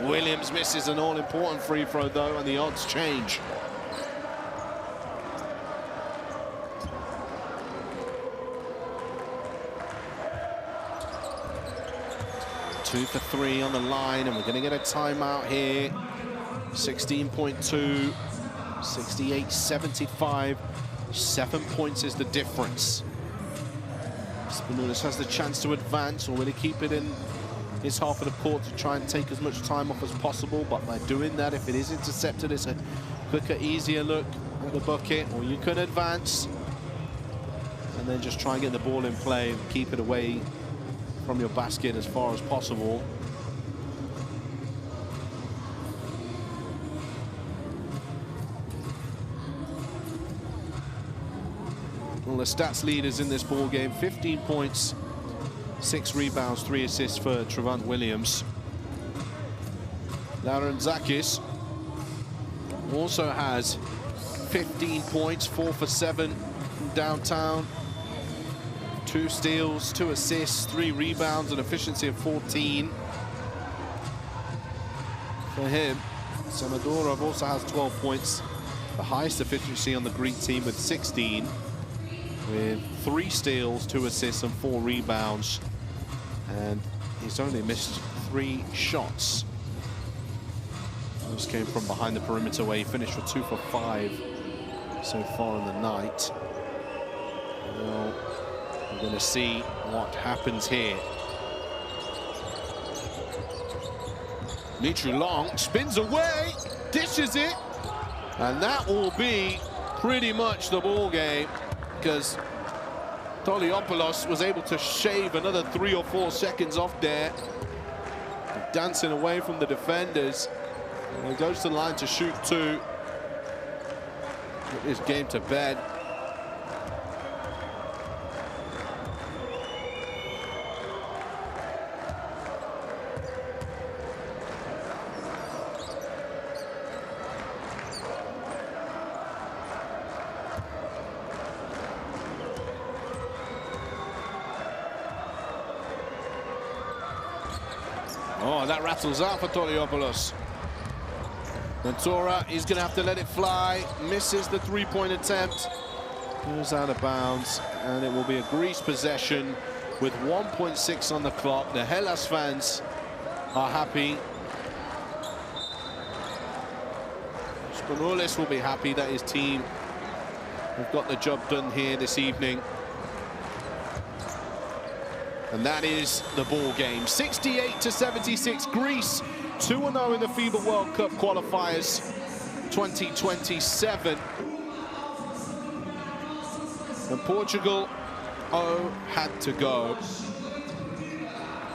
Williams misses an all-important free throw though, and the odds change. Two for 3 on the line, and we're going to get a timeout here. 16.2, 68-75. 7 points is the difference. Spanoulis has the chance to advance, or will he keep it in his half of the court to try and take as much time off as possible? But by doing that, if it is intercepted, it's a quicker, easier look at the bucket. Or you can advance and then just try and get the ball in play and keep it away from your basket as far as possible. Well, the stats leaders in this ball game: 15 points, 6 rebounds, 3 assists for Trevant Williams. Laurenzakis also has 15 points, 4 for 7 from downtown. 2 steals, 2 assists, 3 rebounds, an efficiency of 14 for him. Samadorov also has 12 points, the highest efficiency on the Greek team with 16, with 3 steals, 2 assists, and 4 rebounds. And he's only missed 3 shots. Those came from behind the perimeter, where he finished for 2 for 5 so far in the night. Well, we're going to see what happens here. Mitru Long spins away, dishes it, and that will be pretty much the ball game, because Toliopoulos was able to shave another 3 or 4 seconds off there, dancing away from the defenders. And he goes to the line to shoot 2. Put this game to bed. Oh, that rattles out for Toliopoulos. Ventura, he's going to have to let it fly. Misses the 3-point attempt. Goes out of bounds. And it will be a Greece possession with 1.6 on the clock. The Hellas fans are happy. Spanoulis will be happy that his team have got the job done here this evening. And that is the ball game. 68-76, Greece 2-0 in the FIBA World Cup qualifiers 2027. And Portugal, had to go.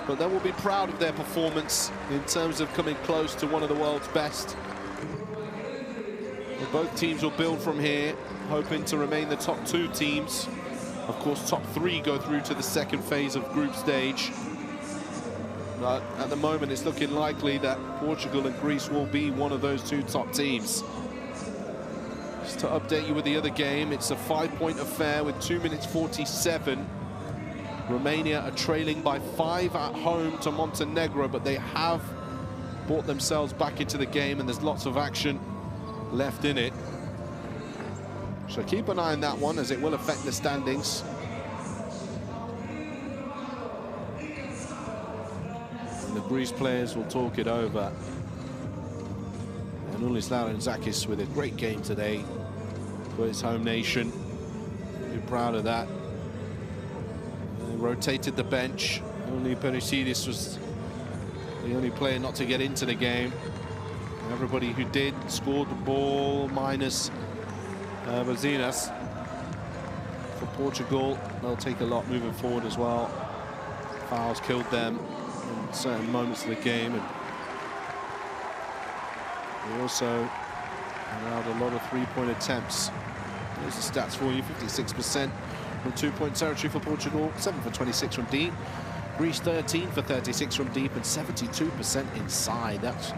But they will be proud of their performance in terms of coming close to one of the world's best. And both teams will build from here, hoping to remain the top 2 teams. Of course, top 3 go through to the second phase of group stage. But at the moment, it's looking likely that Portugal and Greece will be one of those 2 top teams. Just to update you with the other game, it's a 5-point affair with 2 minutes 47. Romania are trailing by 5 at home to Montenegro, but they have brought themselves back into the game, and there's lots of action left in it. So keep an eye on that one, as it will affect the standings. And the Greece players will talk it over. And Ulis Laurenzakis with a great game today for his home nation. Be proud of that. They rotated the bench. Only Perisidis was the only player not to get into the game. Everybody who did scored the ball, minus Vazinas. For Portugal, they'll take a lot moving forward as well. Fouls killed them in certain moments of the game, and they also allowed a lot of 3-point attempts. There's the stats for you: 56% from 2-point territory for Portugal, 7 for 26 from deep. Greece 13 for 36 from deep, and 72% inside. That's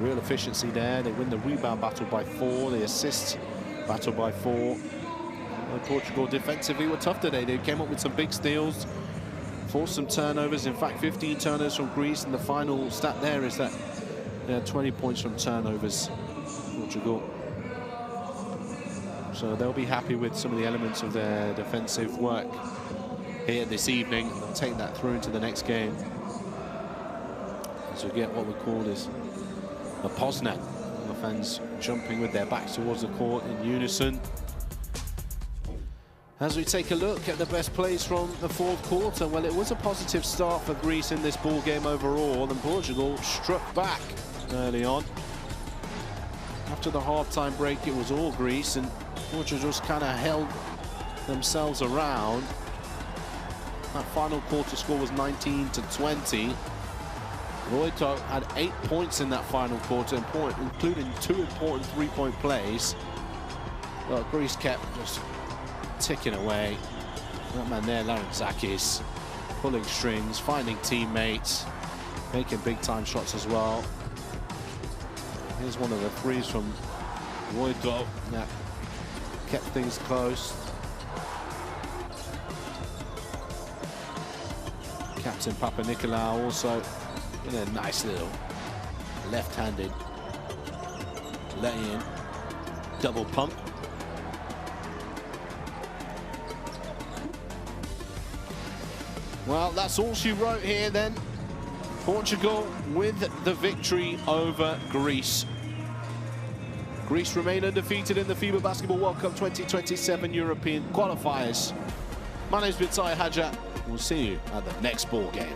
real efficiency there. They win the rebound battle by 4, the assist battle by 4. Portugal defensively were tough today. They came up with some big steals, forced some turnovers. In fact, 15 turnovers from Greece, and the final stat there is that they had 20 points from turnovers, Portugal. So they'll be happy with some of the elements of their defensive work here this evening. They'll take that through into the next game. So we get what we call is a Poznan. The fans jumping with their backs towards the court in unison. As we take a look at the best plays from the 4th quarter, well, it was a positive start for Greece in this ball game overall, and Portugal struck back early on. After the half-time break, it was all Greece, and Portugal just kind of held themselves around. That final quarter score was 19-20. Roito had 8 points in that final quarter, including 2 important 3-point plays. But Greece kept just ticking away. That man there, Laurenzakis, pulling strings, finding teammates, making big-time shots as well. Here's one of the threes from Roito that kept things close. Captain Papanikolaou also in a nice little left-handed lay-in double pump. Well, that's all she wrote here then. Portugal with the victory over Greece. Greece remain undefeated in the FIBA Basketball World Cup 2027 European qualifiers. My name's Bitai Hadja. We'll see you at the next ball game.